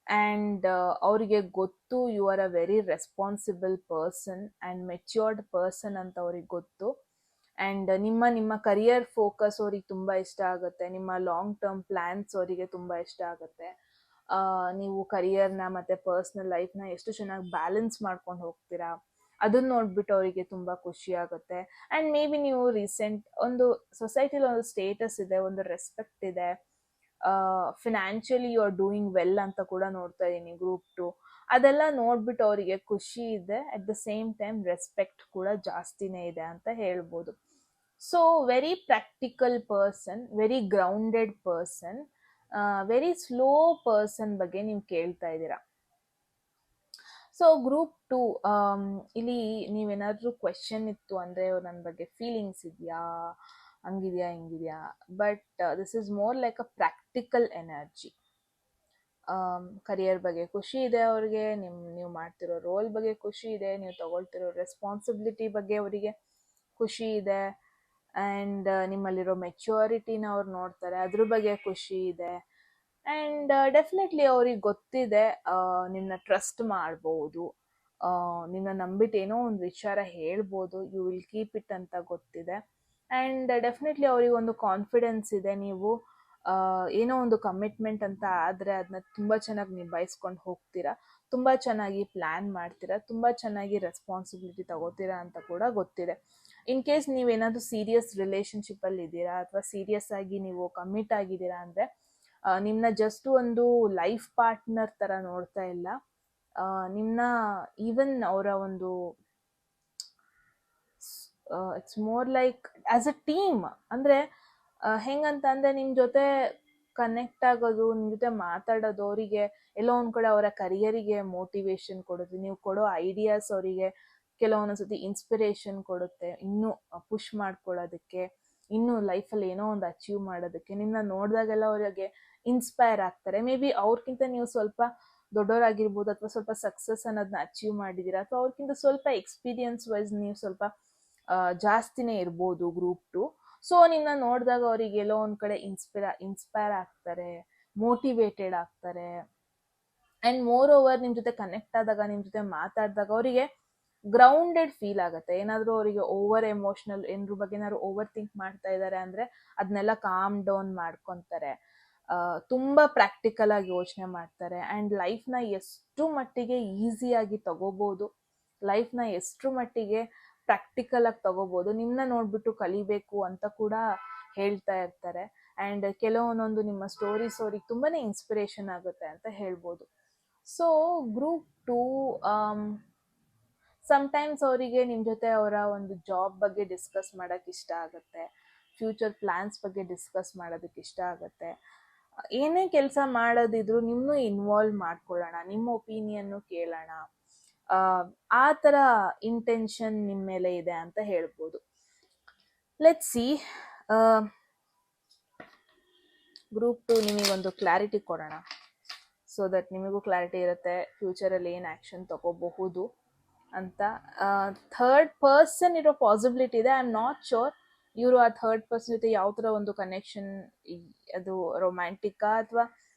ಆ್ಯಂಡ್ ಅವರಿಗೆ ಗೊತ್ತು you are a very responsible person and matured person ಅಂತ ಅವ್ರಿಗೆ ಗೊತ್ತು. ಆ್ಯಂಡ್ ನಿಮ್ಮ ಕರಿಯರ್ ಫೋಕಸ್ ಅವ್ರಿಗೆ ತುಂಬ ಇಷ್ಟ ಆಗುತ್ತೆ. ನಿಮ್ಮ ಲಾಂಗ್ ಟರ್ಮ್ ಪ್ಲ್ಯಾನ್ಸ್ ಅವರಿಗೆ ತುಂಬ ಇಷ್ಟ ಆಗುತ್ತೆ. ನೀವು ಕರಿಯರ್ನ ಮತ್ತು ಪರ್ಸ್ನಲ್ ಲೈಫ್ನ ಎಷ್ಟು ಚೆನ್ನಾಗಿ ಬ್ಯಾಲೆನ್ಸ್ ಮಾಡ್ಕೊಂಡು ಹೋಗ್ತೀರಾ, ಅದನ್ನ ನೋಡ್ಬಿಟ್ಟು ಅವರಿಗೆ ತುಂಬ ಖುಷಿ ಆಗುತ್ತೆ. ಆ್ಯಂಡ್ ಮೇ ಬಿ ನೀವು ರೀಸೆಂಟ್ ಒಂದು ಸೊಸೈಟಿಲಿ ಒಂದು ಸ್ಟೇಟಸ್ ಇದೆ, ಒಂದು ರೆಸ್ಪೆಕ್ಟ್ ಇದೆ, financially you are doing well ಅಂತ ಕೂಡ ನೋಡ್ತಾ ಇದ್ದೀನಿ ಗ್ರೂಪ್ 2. ಅದೆಲ್ಲ ನೋಡ್ಬಿಟ್ಟು ಅವರಿಗೆ ಖುಷಿ ಇದೆ. At the same time respect ಕೂಡ ಜಾಸ್ತಿನೇ ಇದೆ ಅಂತ ಹೇಳ್ಬೋದು. So very practical person, very grounded person, very slow person ಬಗ್ಗೆ ನೀವು ಕೇಳ್ತಾ ಇದ್ದೀರಾ. ಸೊ ಗ್ರೂಪ್ 2 ಇಲ್ಲಿ ನೀವೇನಾದ್ರೂ ಕ್ವೆಶನ್ ಇತ್ತು ಅಂದರೆ ನನ್ನ ಬಗ್ಗೆ ಫೀಲಿಂಗ್ಸ್ ಇದೆಯಾ, ಹಂಗಿದೆಯಾ ಹಿಂಗಿದೆಯಾ, but this is more like a practical energy. Career ಬಗ್ಗೆ ಖುಷಿ ಇದೆ ಅವ್ರಿಗೆ, ನೀವು ಮಾಡ್ತಿರೋ ರೋಲ್ ಬಗ್ಗೆ ಖುಷಿ ಇದೆ, ನೀವು ತಗೊಳ್ತಿರೋ ರೆಸ್ಪಾನ್ಸಿಬಿಲಿಟಿ ಬಗ್ಗೆ ಅವರಿಗೆ ಖುಷಿ ಇದೆ. ಆ್ಯಂಡ್ ನಿಮ್ಮಲ್ಲಿರೋ ಮೆಚ್ಯೂರಿಟಿನ ಅವ್ರು ನೋಡ್ತಾರೆ, ಅದ್ರ ಬಗ್ಗೆ ಖುಷಿ ಇದೆ. ಆ್ಯಂಡ್ ಡೆಫಿನೆಟ್ಲಿ ಅವ್ರಿಗೆ ಗೊತ್ತಿದೆ ನಿಮ್ಮನ್ನ ಟ್ರಸ್ಟ್ ಮಾಡ್ಬೋದು, ನಿಮ್ಮನ್ನ ನಂಬಿಟ್ಟು ಏನೋ ಒಂದು ವಿಚಾರ ಹೇಳ್ಬೋದು, ಯು ವಿಲ್ ಕೀಪ್ ಇಟ್ ಅಂತ ಗೊತ್ತಿದೆ. ಆ್ಯಂಡ್ ಡೆಫಿನೆಟ್ಲಿ ಅವ್ರಿಗೆ ಒಂದು ಕಾನ್ಫಿಡೆನ್ಸ್ ಇದೆ, ನೀವು ಏನೋ ಒಂದು ಕಮಿಟ್ಮೆಂಟ್ ಅಂತ ಆದರೆ ಅದನ್ನ ತುಂಬ ಚೆನ್ನಾಗಿ ನಿಭಾಯಿಸ್ಕೊಂಡು ಹೋಗ್ತೀರಾ, ತುಂಬ ಚೆನ್ನಾಗಿ ಪ್ಲ್ಯಾನ್ ಮಾಡ್ತೀರಾ, ತುಂಬ ಚೆನ್ನಾಗಿ ರೆಸ್ಪಾನ್ಸಿಬಿಲಿಟಿ ತಗೋತೀರಾ ಅಂತ ಕೂಡ ಗೊತ್ತಿದೆ. ಇನ್ ಕೇಸ್ ನೀವೇನಾದರೂ ಸೀರಿಯಸ್ ರಿಲೇಷನ್ಶಿಪ್ಪಲ್ಲಿ ಇದ್ದೀರಾ ಅಥವಾ ಸೀರಿಯಸ್ ಆಗಿ ನೀವು ಕಮಿಟ್ ಆಗಿದ್ದೀರಾ ಅಂದರೆ ನಿಮ್ಮನ್ನ ಜಸ್ಟ್ ಒಂದು ಲೈಫ್ ಪಾರ್ಟ್ನರ್ ಥರ ನೋಡ್ತಾ ಇಲ್ಲ, ನಿಮ್ಮನ್ನ ಈವನ್ ಅವರ ಒಂದು it's more like as a team. ಅಂದರೆ ಹೆಂಗಂತ ಅಂದರೆ ನಿಮ್ಮ ಜೊತೆ ಕನೆಕ್ಟ್ ಆಗೋದು, ನಿಮ್ಮ ಜೊತೆ ಮಾತಾಡೋದು ಅವರಿಗೆ ಎಲ್ಲೋ ಒಂದು ಕಡೆ ಅವರ ಕರಿಯರಿಗೆ ಮೋಟಿವೇಶನ್ ಕೊಡುತ್ತೆ. ನೀವು ಕೊಡೋ ಐಡಿಯಾಸ್ ಅವರಿಗೆ ಕೆಲವೊಂದೊಂದ್ಸತಿ ಇನ್ಸ್ಪಿರೇಷನ್ ಕೊಡುತ್ತೆ, ಇನ್ನೂ ಪುಷ್ ಮಾಡ್ಕೊಳ್ಳೋದಕ್ಕೆ, ಇನ್ನೂ ಲೈಫಲ್ಲಿ ಏನೋ ಒಂದು ಅಚೀವ್ ಮಾಡೋದಕ್ಕೆ. ನಿಮ್ಮನ್ನ ನೋಡಿದಾಗೆಲ್ಲ ಅವರಿಗೆ ಇನ್ಸ್ಪೈರ್ ಆಗ್ತಾರೆ. ಮೇ ಬಿ ಅವ್ರಿಗಿಂತ ನೀವು ಸ್ವಲ್ಪ ದೊಡ್ಡವರಾಗಿರ್ಬೋದು, ಅಥವಾ ಸ್ವಲ್ಪ ಸಕ್ಸಸ್ ಅನ್ನೋದನ್ನ ಅಚೀವ್ ಮಾಡಿದ್ದೀರಾ, ಅಥವಾ ಅವ್ರಿಗಿಂತ ಸ್ವಲ್ಪ ಎಕ್ಸ್ಪೀರಿಯನ್ಸ್ ವೈಸ್ ನೀವು ಸ್ವಲ್ಪ ಜಾಸ್ತಿನೇ ಇರ್ಬೋದು ಗ್ರೂಪ್ 2. ಸೊ ನಿಮ್ಮನ್ನ ನೋಡಿದಾಗ ಅವರಿಗೆ ಎಲ್ಲೋ ಒಂದು ಕಡೆ ಇನ್ಸ್ಪೈರ್ ಆಗ್ತಾರೆ, ಮೋಟಿವೇಟೆಡ್ ಆಗ್ತಾರೆ. ಆ್ಯಂಡ್ ಮೋರ್ ಓವರ್ ನಿಮ್ಮ ಜೊತೆ ಕನೆಕ್ಟ್ ಆದಾಗ, ನಿಮ್ಮ ಜೊತೆ ಮಾತಾಡಿದಾಗ ಅವರಿಗೆ ಗ್ರೌಂಡೆಡ್ ಫೀಲ್ ಆಗುತ್ತೆ. ಏನಾದರೂ ಅವರಿಗೆ ಓವರ್ ಎಮೋಷ್ನಲ್ ಏನ್ರ ಬಗ್ಗೆ ಏನಾದ್ರು ಓವರ್ ಥಿಂಕ್ ಮಾಡ್ತಾ ಇದ್ದಾರೆ ಅಂದರೆ ಅದನ್ನೆಲ್ಲ ಕಾಮ್ ಡೌನ್ ಮಾಡ್ಕೊತಾರೆ. ತುಂಬ ಪ್ರಾಕ್ಟಿಕಲ್ ಆಗಿ ಯೋಚನೆ ಮಾಡ್ತಾರೆ. ಆ್ಯಂಡ್ ಲೈಫ್ನ ಎಷ್ಟು ಮಟ್ಟಿಗೆ ಈಸಿಯಾಗಿ ತಗೋಬೋದು, ಲೈಫ್ನ ಎಷ್ಟು ಮಟ್ಟಿಗೆ ಪ್ರಾಕ್ಟಿಕಲ್ ಆಗಿ ತಗೋಬೋದು, ನಿಮ್ಮನ್ನ ನೋಡ್ಬಿಟ್ಟು ಕಲಿಬೇಕು ಅಂತ ಕೂಡ ಹೇಳ್ತಾ ಇರ್ತಾರೆ. ಆ್ಯಂಡ್ ಕೆಲವೊಂದೊಂದು ನಿಮ್ಮ ಸ್ಟೋರೀಸ್ ಅವ್ರಿಗೆ ತುಂಬಾ ಇನ್ಸ್ಪಿರೇಷನ್ ಆಗುತ್ತೆ ಅಂತ ಹೇಳ್ಬೋದು. ಸೊ ಗ್ರೂಪ್ 2 ಸಮ್ಟೈಮ್ಸ್ ಅವರಿಗೆ ನಿಮ್ಮ ಜೊತೆ ಅವರ ಒಂದು ಜಾಬ್ ಬಗ್ಗೆ ಡಿಸ್ಕಸ್ ಮಾಡೋಕ್ಕೆ ಇಷ್ಟ ಆಗುತ್ತೆ, ಫ್ಯೂಚರ್ ಪ್ಲ್ಯಾನ್ಸ್ ಬಗ್ಗೆ ಡಿಸ್ಕಸ್ ಮಾಡೋದಕ್ಕೆ ಇಷ್ಟ ಆಗುತ್ತೆ. ಏನೇ ಕೆಲಸ ಮಾಡೋದಿದ್ರು ನಿಮ್ಮನ್ನು ಇನ್ವಾಲ್ವ್ ಮಾಡ್ಕೊಳ್ಳೋಣ, ನಿಮ್ಮ ಒಪಿನಿಯನ್ನು ಕೇಳೋಣ, ಆ ಥರ ಇಂಟೆನ್ಷನ್ ನಿಮ್ಮ ಮೇಲೆ ಇದೆ ಅಂತ ಹೇಳ್ಬೋದು. ಲೆಟ್ಸ್ ಸಿ ಗ್ರೂಪ್ 2 ನಿಮಗೊಂದು ಕ್ಲಾರಿಟಿ ಕೊಡೋಣ, ಸೊ ದಟ್ ನಿಮಗೂ ಕ್ಲಾರಿಟಿ ಇರುತ್ತೆ ಫ್ಯೂಚರಲ್ಲಿ ಏನು ಆ್ಯಕ್ಷನ್ ತಗೋಬಹುದು ಅಂತ. ಥರ್ಡ್ ಪರ್ಸನ್ ಇರೋ ಪಾಸಿಬಿಲಿಟಿ ಇದೆ. ಐ ಆಮ್ ನಾಟ್ ಶೋರ್ ಇವರು ಆ ಥರ್ಡ್ ಪರ್ಸನ್ ಜೊತೆ ಯಾವ ಥರ ಒಂದು ಕನೆಕ್ಷನ್, ಅದು ರೊಮ್ಯಾಂಟಿಕ್ಕಾ ಅಥವಾ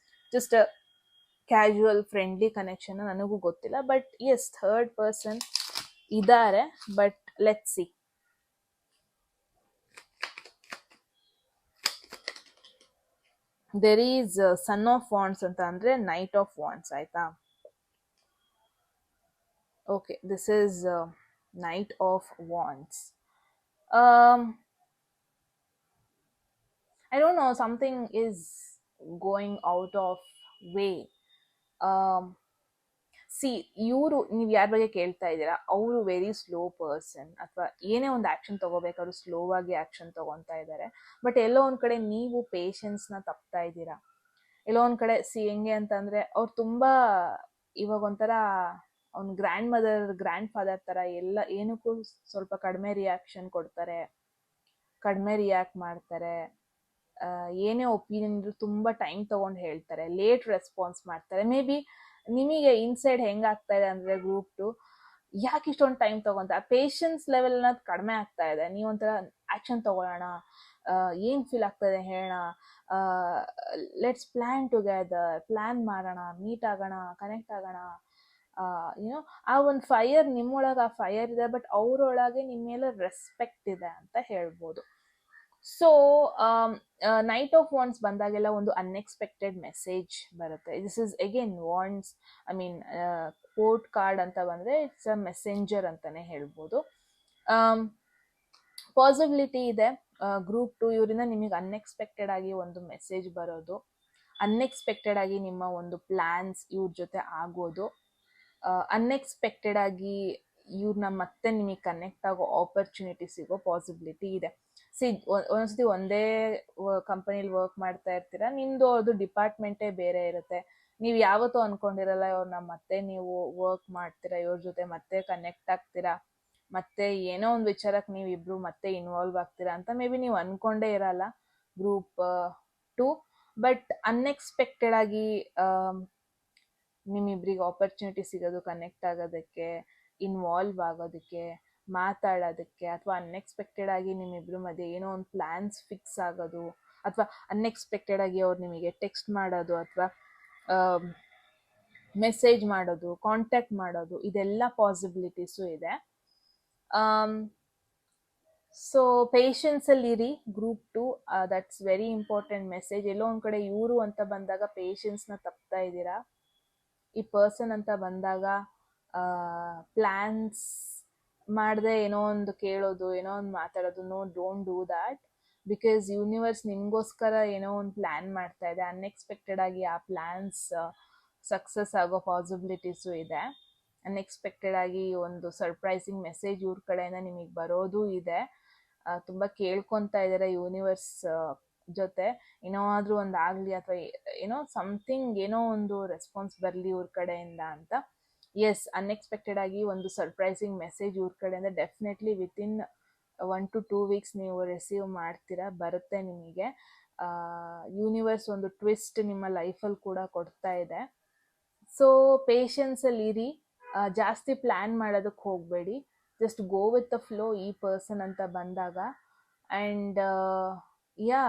ಜಸ್ಟ್ ಕ್ಯಾಶುವಲ್ ಫ್ರೆಂಡ್ಲಿ ಕನೆಕ್ಷನ್ ನನಗೂ ಗೊತ್ತಿಲ್ಲ. ಬಟ್ ಎಸ್, ಥರ್ಡ್ ಪರ್ಸನ್ ಇದ್ದಾರೆ. But let's see. There is sun of wands ಅಂತ ಅಂದರೆ ನೈಟ್ ಆಫ್ ವಾಂಡ್ಸ್, ಆಯ್ತಾ? Okay, this is knight of wands. I don't know, something is going out of way. See, ಇವರು, ನೀವು ಯಾರ ಬಗ್ಗೆ ಕೇಳ್ತಾ ಇದ್ದೀರಾ, ಅವರು ವೆರಿ ಸ್ಲೋ ಪರ್ಸನ್, ಅಥವಾ ಏನೇ ಒಂದು ಆ್ಯಕ್ಷನ್ ತೊಗೋಬೇಕಾದ್ರೂ ಸ್ಲೋ ಆಗಿ ಆ್ಯಕ್ಷನ್ ತೊಗೊತಾ ಇದ್ದಾರೆ. ಬಟ್ ಎಲ್ಲೋ ಒಂದು ಕಡೆ ನೀವು ಪೇಷನ್ಸ್ನ ತಪ್ತಾ ಇದ್ದೀರಾ. ಎಲ್ಲೋ ಒಂದು ಕಡೆ ಹೆಂಗೆ ಅಂತಂದರೆ, ಅವ್ರು ತುಂಬ ಇವಾಗ ಒಂಥರ ಅವ್ನ ಗ್ರ್ಯಾಂಡ್ ಮದರ್, ಗ್ರ್ಯಾಂಡ್ ಫಾದರ್ ಥರ ಎಲ್ಲ ಏನಕ್ಕೂ ಸ್ವಲ್ಪ ಕಡಿಮೆ ರಿಯಾಕ್ಷನ್ ಕೊಡ್ತಾರೆ, ಕಡಿಮೆ ರಿಯಾಕ್ಟ್ ಮಾಡ್ತಾರೆ. ಏನೇ ಒಪಿನಿಯನ್ ಇದ್ರು ತುಂಬ ಟೈಮ್ ತೊಗೊಂಡು ಹೇಳ್ತಾರೆ, ಲೇಟ್ ರೆಸ್ಪಾನ್ಸ್ ಮಾಡ್ತಾರೆ. ಮೇ ಬಿ ನಿಮಗೆ ಇನ್ಸೈಡ್ ಹೆಂಗಾಗ್ತಾ ಇದೆ ಅಂದರೆ ಗ್ರೂಪ್ 2 ಯಾಕೆ ಇಷ್ಟೊಂದು ಟೈಮ್ ತೊಗೊತ, ಪೇಷನ್ಸ್ ಲೆವೆಲ್ ಅನ್ನೋದು ಕಡಿಮೆ ಆಗ್ತಾ ಇದೆ. ನೀವೊಂಥರ ಆ್ಯಕ್ಷನ್ ತೊಗೊಳ್ಳೋಣ, ಏನು ಫೀಲ್ ಆಗ್ತಾ ಇದೆ ಹೇಳೋಣ, ಲೆಟ್ಸ್ ಪ್ಲ್ಯಾನ್ ಟುಗೆದರ್, ಪ್ಲ್ಯಾನ್ ಮಾಡೋಣ, ಮೀಟ್ ಆಗೋಣ, ಕನೆಕ್ಟ್ ಆಗೋಣ. ಏನೋ ಆ ಒಂದು ಫೈರ್ ನಿಮ್ಮೊಳಗೆ, ಆ ಫೈರ್ ಇದೆ. ಬಟ್ ಅವರೊಳಗೆ ನಿಮ್ಮ ಮೇಲೆ ರೆಸ್ಪೆಕ್ಟ್ ಇದೆ ಅಂತ ಹೇಳ್ಬೋದು. ಸೊ ನೈಟ್ ಆಫ್ ವಾಂಡ್ಸ್ ಬಂದಾಗೆಲ್ಲ ಒಂದು ಅನ್ಎಕ್ಸ್ಪೆಕ್ಟೆಡ್ ಮೆಸೇಜ್ ಬರುತ್ತೆ. This is again wands, I mean court card ಅಂತ ಬಂದರೆ ಇಟ್ಸ್ ಅ ಮೆಸೆಂಜರ್ ಅಂತಲೇ ಹೇಳ್ಬೋದು. ಪಾಸಿಬಿಲಿಟಿ ಇದೆ ಗ್ರೂಪ್ 2 ಇವರಿಂದ ನಿಮಗೆ ಅನ್ಎಕ್ಸ್ಪೆಕ್ಟೆಡ್ ಆಗಿ ಒಂದು ಮೆಸೇಜ್ ಬರೋದು, ಅನ್ಎಕ್ಸ್ಪೆಕ್ಟೆಡ್ ಆಗಿ ನಿಮ್ಮ ಒಂದು ಪ್ಲ್ಯಾನ್ಸ್ ಇವ್ರ ಜೊತೆ ಆಗೋದು, ಅನ್ಎಕ್ಸ್ಪೆಕ್ಟೆಡ್ ಆಗಿ ಇವ್ರನ್ನ ಮತ್ತೆ ನಿಮಗೆ ಕನೆಕ್ಟ್ ಆಗೋ ಆಪರ್ಚುನಿಟಿ ಸಿಗೋ ಪಾಸಿಬಿಲಿಟಿ ಇದೆ. ಸಿ, ಒಂದೊಂದ್ಸತಿ ಒಂದೇ ಕಂಪನಿಲಿ ವರ್ಕ್ ಮಾಡ್ತಾ ಇರ್ತೀರಾ, ನಿಮ್ಮದು ಅದು ಡಿಪಾರ್ಟ್ಮೆಂಟೇ ಬೇರೆ ಇರುತ್ತೆ. ನೀವು ಯಾವತ್ತೂ ಅಂದ್ಕೊಂಡಿರಲ್ಲ ಇವ್ರನ್ನ ಮತ್ತೆ ನೀವು ವರ್ಕ್ ಮಾಡ್ತೀರಾ, ಇವ್ರ ಜೊತೆ ಮತ್ತೆ ಕನೆಕ್ಟ್ ಆಗ್ತೀರಾ, ಮತ್ತೆ ಏನೋ ಒಂದು ವಿಚಾರಕ್ಕೆ ನೀವಿಬ್ರು ಮತ್ತೆ ಇನ್ವಾಲ್ವ್ ಆಗ್ತೀರಾ ಅಂತ ಮೇ ಬಿ ನೀವು ಅಂದ್ಕೊಂಡೇ ಇರಲ್ಲ ಗ್ರೂಪ್ 2. ಬಟ್ ಅನ್ಎಕ್ಸ್ಪೆಕ್ಟೆಡ್ ಆಗಿ ನಿಮ್ಮಿಬ್ರಿಗೆ ಆಪರ್ಚುನಿಟಿ ಸಿಗೋದು, ಕನೆಕ್ಟ್ ಆಗೋದಕ್ಕೆ, ಇನ್ವಾಲ್ವ್ ಆಗೋದಕ್ಕೆ, ಮಾತಾಡೋದಕ್ಕೆ, ಅಥವಾ ಅನ್ಎಕ್ಸ್ಪೆಕ್ಟೆಡ್ ಆಗಿ ನಿಮ್ಮಿಬ್ರ ಮಧ್ಯೆ ಏನೋ ಒಂದು ಪ್ಲ್ಯಾನ್ಸ್ ಫಿಕ್ಸ್ ಆಗೋದು, ಅಥವಾ ಅನ್ಎಕ್ಸ್ಪೆಕ್ಟೆಡ್ ಆಗಿ ಅವ್ರು ನಿಮಗೆ ಟೆಕ್ಸ್ಟ್ ಮಾಡೋದು, ಅಥವಾ ಮೆಸೇಜ್ ಮಾಡೋದು, ಕಾಂಟ್ಯಾಕ್ಟ್ ಮಾಡೋದು, ಇದೆಲ್ಲ ಪಾಸಿಬಿಲಿಟೀಸು ಇದೆ. ಸೊ ಪೇಷನ್ಸಲ್ಲಿರಿ group 2, that's very important message. ಎಲ್ಲೋ ಒಂದು ಕಡೆ ಇವರು ಅಂತ ಬಂದಾಗ ಪೇಷನ್ಸ್ನ ತಪ್ತಾ ಇದ್ದೀರಾ. ಈ ಪರ್ಸನ್ ಅಂತ ಬಂದಾಗ ಪ್ಲ್ಯಾನ್ಸ್ ಮಾಡದೆ ಏನೋ ಒಂದು ಕೇಳೋದು, ಏನೋ ಒಂದು ಮಾತಾಡೋದು, no, don't do that. Because universe ನಿಮಗೋಸ್ಕರ ಏನೋ ಒಂದು ಪ್ಲ್ಯಾನ್ ಮಾಡ್ತಾ ಇದೆ. ಅನ್ಎಕ್ಸ್ಪೆಕ್ಟೆಡ್ ಆಗಿ ಆ ಪ್ಲ್ಯಾನ್ಸ್ ಸಕ್ಸಸ್ ಆಗೋ ಪಾಸಿಬಿಲಿಟೀಸು ಇದೆ. ಅನ್ಎಕ್ಸ್ಪೆಕ್ಟೆಡ್ ಆಗಿ ಒಂದು ಸರ್ಪ್ರೈಸಿಂಗ್ ಮೆಸೇಜ್ ಇವ್ರ ಕಡೆಯಿಂದ ನಿಮಗೆ ಬರೋದು ಇದೆ. ತುಂಬ ಕೇಳ್ಕೊತಾ ಇದ್ದಾರೆ ಯೂನಿವರ್ಸ್ ಜೊತೆ, ಏನಾದರೂ ಒಂದು ಆಗಲಿ, ಅಥವಾ ಏನೋ ಸಮಥಿಂಗ್, ಏನೋ ಒಂದು ರೆಸ್ಪಾನ್ಸ್ ಬರಲಿ ಇವ್ರ ಕಡೆಯಿಂದ ಅಂತ. ಎಸ್, ಅನ್ಎಕ್ಸ್ಪೆಕ್ಟೆಡ್ ಆಗಿ ಒಂದು ಸರ್ಪ್ರೈಸಿಂಗ್ ಮೆಸೇಜ್ ಇವ್ರ ಕಡೆಯಿಂದ ಡೆಫಿನೆಟ್ಲಿ ವಿತಿನ್ 1 to 2 weeks ನೀವು ರಿಸೀವ್ ಮಾಡ್ತೀರಾ, ಬರುತ್ತೆ ನಿಮಗೆ. ಯೂನಿವರ್ಸ್ ಒಂದು ಟ್ವಿಸ್ಟ್ ನಿಮ್ಮ ಲೈಫಲ್ಲಿ ಕೂಡ ಕೊಡ್ತಾ ಇದೆ. ಸೊ ಪೇಷನ್ಸಲ್ಲಿ ಇರಿ, ಜಾಸ್ತಿ ಪ್ಲ್ಯಾನ್ ಮಾಡೋದಕ್ಕೆ ಹೋಗಬೇಡಿ, just go with the flow ಈ ಪರ್ಸನ್ ಅಂತ ಬಂದಾಗ. And yeah,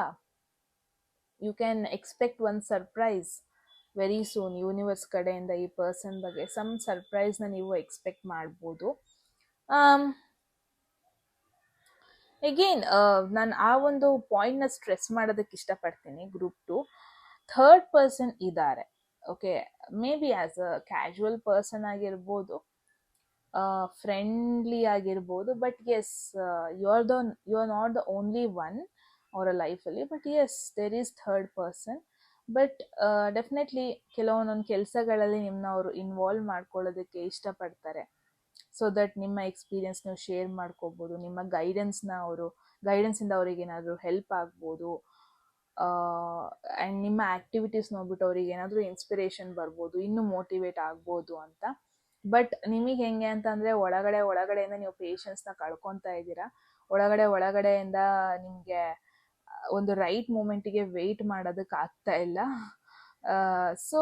you can expect one surprise very soon. Universe ಕಡೆಯಿಂದ ಈ ಪರ್ಸನ್ ಬಗ್ಗೆ ಸಮ್ ಸರ್ಪ್ರೈಸ್ನ ನೀವು ಎಕ್ಸ್ಪೆಕ್ಟ್ ಮಾಡ್ಬೋದು. ಎಗೇನ್ ನಾನು ಆ ಒಂದು ಪಾಯಿಂಟ್ನ ಸ್ಟ್ರೆಸ್ ಮಾಡೋದಕ್ಕೆ ಇಷ್ಟಪಡ್ತೀನಿ. ಗ್ರೂಪ್ 2 ಥರ್ಡ್ ಪರ್ಸನ್ ಇದ್ದಾರೆ. Okay, may be as a casual person ಆಗಿರ್ಬೋದು, ಫ್ರೆಂಡ್ಲಿ ಆಗಿರ್ಬೋದು, but yes you are not the only one ಅವರ ಲೈಫಲ್ಲಿ. But yes there is third person. But definitely ಕೆಲವೊಂದೊಂದು ಕೆಲಸಗಳಲ್ಲಿ ನಿಮ್ಮನ್ನ ಅವರು ಇನ್ವಾಲ್ವ್ ಮಾಡ್ಕೊಳ್ಳೋದಕ್ಕೆ ಇಷ್ಟಪಡ್ತಾರೆ. ಸೊ ದಟ್ ನಿಮ್ಮ ಎಕ್ಸ್ಪೀರಿಯನ್ಸ್ ನೀವು ಶೇರ್ ಮಾಡ್ಕೋಬೋದು, ನಿಮ್ಮ ಗೈಡೆನ್ಸ್ನ ಗೈಡೆನ್ಸಿಂದ ಅವ್ರಿಗೆ ಏನಾದರೂ ಹೆಲ್ಪ್ ಆಗ್ಬೋದು. ಆ್ಯಂಡ್ ನಿಮ್ಮ ಆ್ಯಕ್ಟಿವಿಟೀಸ್ ನೋಡ್ಬಿಟ್ಟು ಅವ್ರಿಗೆ ಏನಾದರೂ ಇನ್ಸ್ಪಿರೇಷನ್ ಬರ್ಬೋದು, ಇನ್ನೂ ಮೋಟಿವೇಟ್ ಆಗ್ಬೋದು ಅಂತ. ಬಟ್ ನಿಮಗೆ ಹೆಂಗೆ ಅಂತಂದರೆ ಒಳಗಡೆಯಿಂದ ನೀವು ಪೇಷನ್ಸ್ನ ಕಳ್ಕೊತಾ ಇದ್ದೀರಾ. ಒಳಗಡೆಯಿಂದ ನಿಮಗೆ ಒಂದು ರೈಟ್ ಮೂಮೆಂಟಿಗೆ ವೆಯ್ಟ್ ಮಾಡೋದಕ್ಕೆ ಆಗ್ತಾ ಇಲ್ಲ. So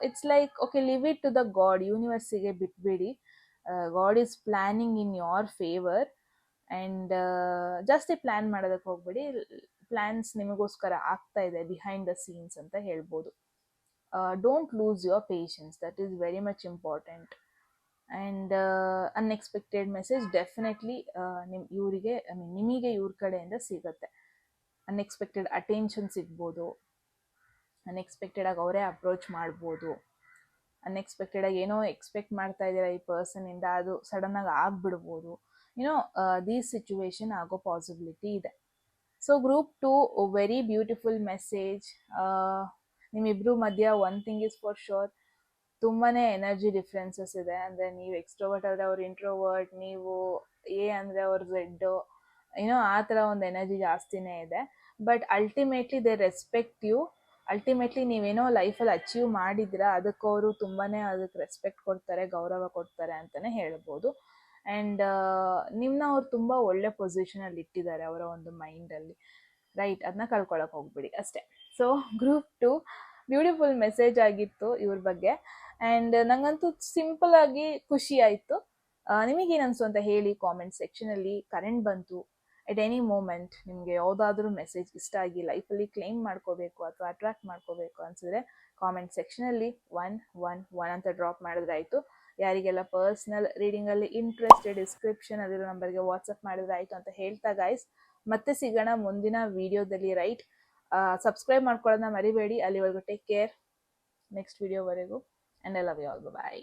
it's like okay, leave it to the god, ಯೂನಿವರ್ಸಿಗೆ ಬಿಟ್ಬಿಡಿ. God is planning in your favour. And ಜಾಸ್ತಿ ಪ್ಲ್ಯಾನ್ ಮಾಡೋದಕ್ಕೆ ಹೋಗ್ಬೇಡಿ. ಪ್ಲ್ಯಾನ್ಸ್ ನಿಮಗೋಸ್ಕರ ಆಗ್ತಾ ಇದೆ ಬಿಹೈಂಡ್ ದ ಸೀನ್ಸ್ ಅಂತ ಹೇಳ್ಬೋದು. Don't lose your patience, that is very much important. And unexpected message definitely ನಿಮಗೆ ಇವ್ರ ಕಡೆಯಿಂದ ಸಿಗುತ್ತೆ. ಅನ್ಎಕ್ಸ್ಪೆಕ್ಟೆಡ್ ಅಟೆನ್ಷನ್ ಸಿಗ್ಬೋದು, ಅನ್ಎಕ್ಸ್ಪೆಕ್ಟೆಡಾಗಿ ಅವರೇ ಅಪ್ರೋಚ್ ಮಾಡ್ಬೋದು, ಅನ್ಎಕ್ಸ್ಪೆಕ್ಟೆಡಾಗಿ ಏನೋ ಎಕ್ಸ್ಪೆಕ್ಟ್ ಮಾಡ್ತಾ ಇದ್ದೀರಾ ಈ ಪರ್ಸನಿಂದ, ಅದು ಸಡನ್ನಾಗಿ ಆಗಿಬಿಡ್ಬೋದು. ದೀಸ್ ಸಿಚುವೇಶನ್ ಆಗೋ ಪಾಸಿಬಿಲಿಟಿ ಇದೆ. So group 2 very beautiful message. ನಿಮ್ಮಿಬ್ಬರು ಮಧ್ಯ one thing is for sure, ತುಂಬಾ ಎನರ್ಜಿ ಡಿಫ್ರೆನ್ಸಸ್ ಇದೆ. ಅಂದರೆ ನೀವು ಎಕ್ಸ್ಟ್ರೋವರ್ಟ್ ಆದರೆ ಅವ್ರು ಇಂಟ್ರೋವರ್ಟ್, ನೀವು ಅಂದರೆ ಅವ್ರು ಝೆಡ್ಡು, ಆ ಥರ ಒಂದು ಎನರ್ಜಿ ಜಾಸ್ತಿನೇ ಇದೆ. But ultimately they respect you. Ultimately ನೀವೇನೋ ಲೈಫಲ್ಲಿ ಅಚೀವ್ ಮಾಡಿದ್ದೀರಾ, ಅದಕ್ಕವರು ತುಂಬಾ ಅದಕ್ಕೆ ರೆಸ್ಪೆಕ್ಟ್ ಕೊಡ್ತಾರೆ, ಗೌರವ ಕೊಡ್ತಾರೆ ಅಂತಲೇ ಹೇಳ್ಬೋದು. ಆ್ಯಂಡ್ ನಿಮ್ಮನ್ನ ಅವ್ರು ತುಂಬ ಒಳ್ಳೆ ಪೊಸಿಷನಲ್ಲಿ ಇಟ್ಟಿದ್ದಾರೆ ಅವರ ಒಂದು ಮೈಂಡಲ್ಲಿ, ರೈಟ್? ಅದನ್ನ ಕಳ್ಕೊಳಕ್ಕೆ ಹೋಗ್ಬಿಡಿ ಅಷ್ಟೇ. ಸೊ ಗ್ರೂಪ್ 2 ಬ್ಯೂಟಿಫುಲ್ ಮೆಸೇಜ್ ಆಗಿತ್ತು ಇವ್ರ ಬಗ್ಗೆ. ಆ್ಯಂಡ್ ನಂಗಂತೂ ಸಿಂಪಲ್ ಆಗಿ ಖುಷಿ ಆಯಿತು. ನಿಮಗೇನು ಅನಿಸ್ತು ಅಂತ ಹೇಳಿ ಕಾಮೆಂಟ್ ಸೆಕ್ಷನಲ್ಲಿ. ಕರೆಂಟ್ ಬಂತು, ಎಟ್ ಎನಿ ಮೂಮೆಂಟ್ ನಿಮಗೆ ಯಾವುದಾದ್ರೂ ಮೆಸೇಜ್ ಇಷ್ಟ ಆಗಿ ಲೈಫಲ್ಲಿ ಕ್ಲೈಮ್ ಮಾಡ್ಕೋಬೇಕು ಅಥವಾ ಅಟ್ರಾಕ್ಟ್ ಮಾಡ್ಕೋಬೇಕು ಅನಿಸಿದ್ರೆ ಕಾಮೆಂಟ್ ಸೆಕ್ಷನಲ್ಲಿ 111 ಅಂತ ಡ್ರಾಪ್ ಮಾಡಿದ್ರೆ ಆಯಿತು. ಯಾರಿಗೆಲ್ಲ ಪರ್ಸ್ನಲ್ ರೀಡಿಂಗಲ್ಲಿ ಇಂಟ್ರೆಸ್ಟೆಡ್, ಡಿಸ್ಕ್ರಿಪ್ಷನ್ ಅಲ್ಲಿರೋ ನಂಬರ್ಗೆ ವಾಟ್ಸಪ್ ಮಾಡಿದ್ರೆ ಆಯಿತು ಅಂತ ಹೇಳ್ತಾ ಗೈಸ್, ಮತ್ತೆ ಸಿಗೋಣ ಮುಂದಿನ ವಿಡಿಯೋದಲ್ಲಿ, ರೈಟ್? ಸಬ್ಸ್ಕ್ರೈಬ್ ಮಾಡ್ಕೊಳ್ಳೋದನ್ನ ಮರಿಬೇಡಿ. ಅಲ್ಲಿವರೆಗೂ ಟೇಕ್ ಕೇರ್, ನೆಕ್ಸ್ಟ್ ವಿಡಿಯೋವರೆಗೂ, and I love you all. Bye.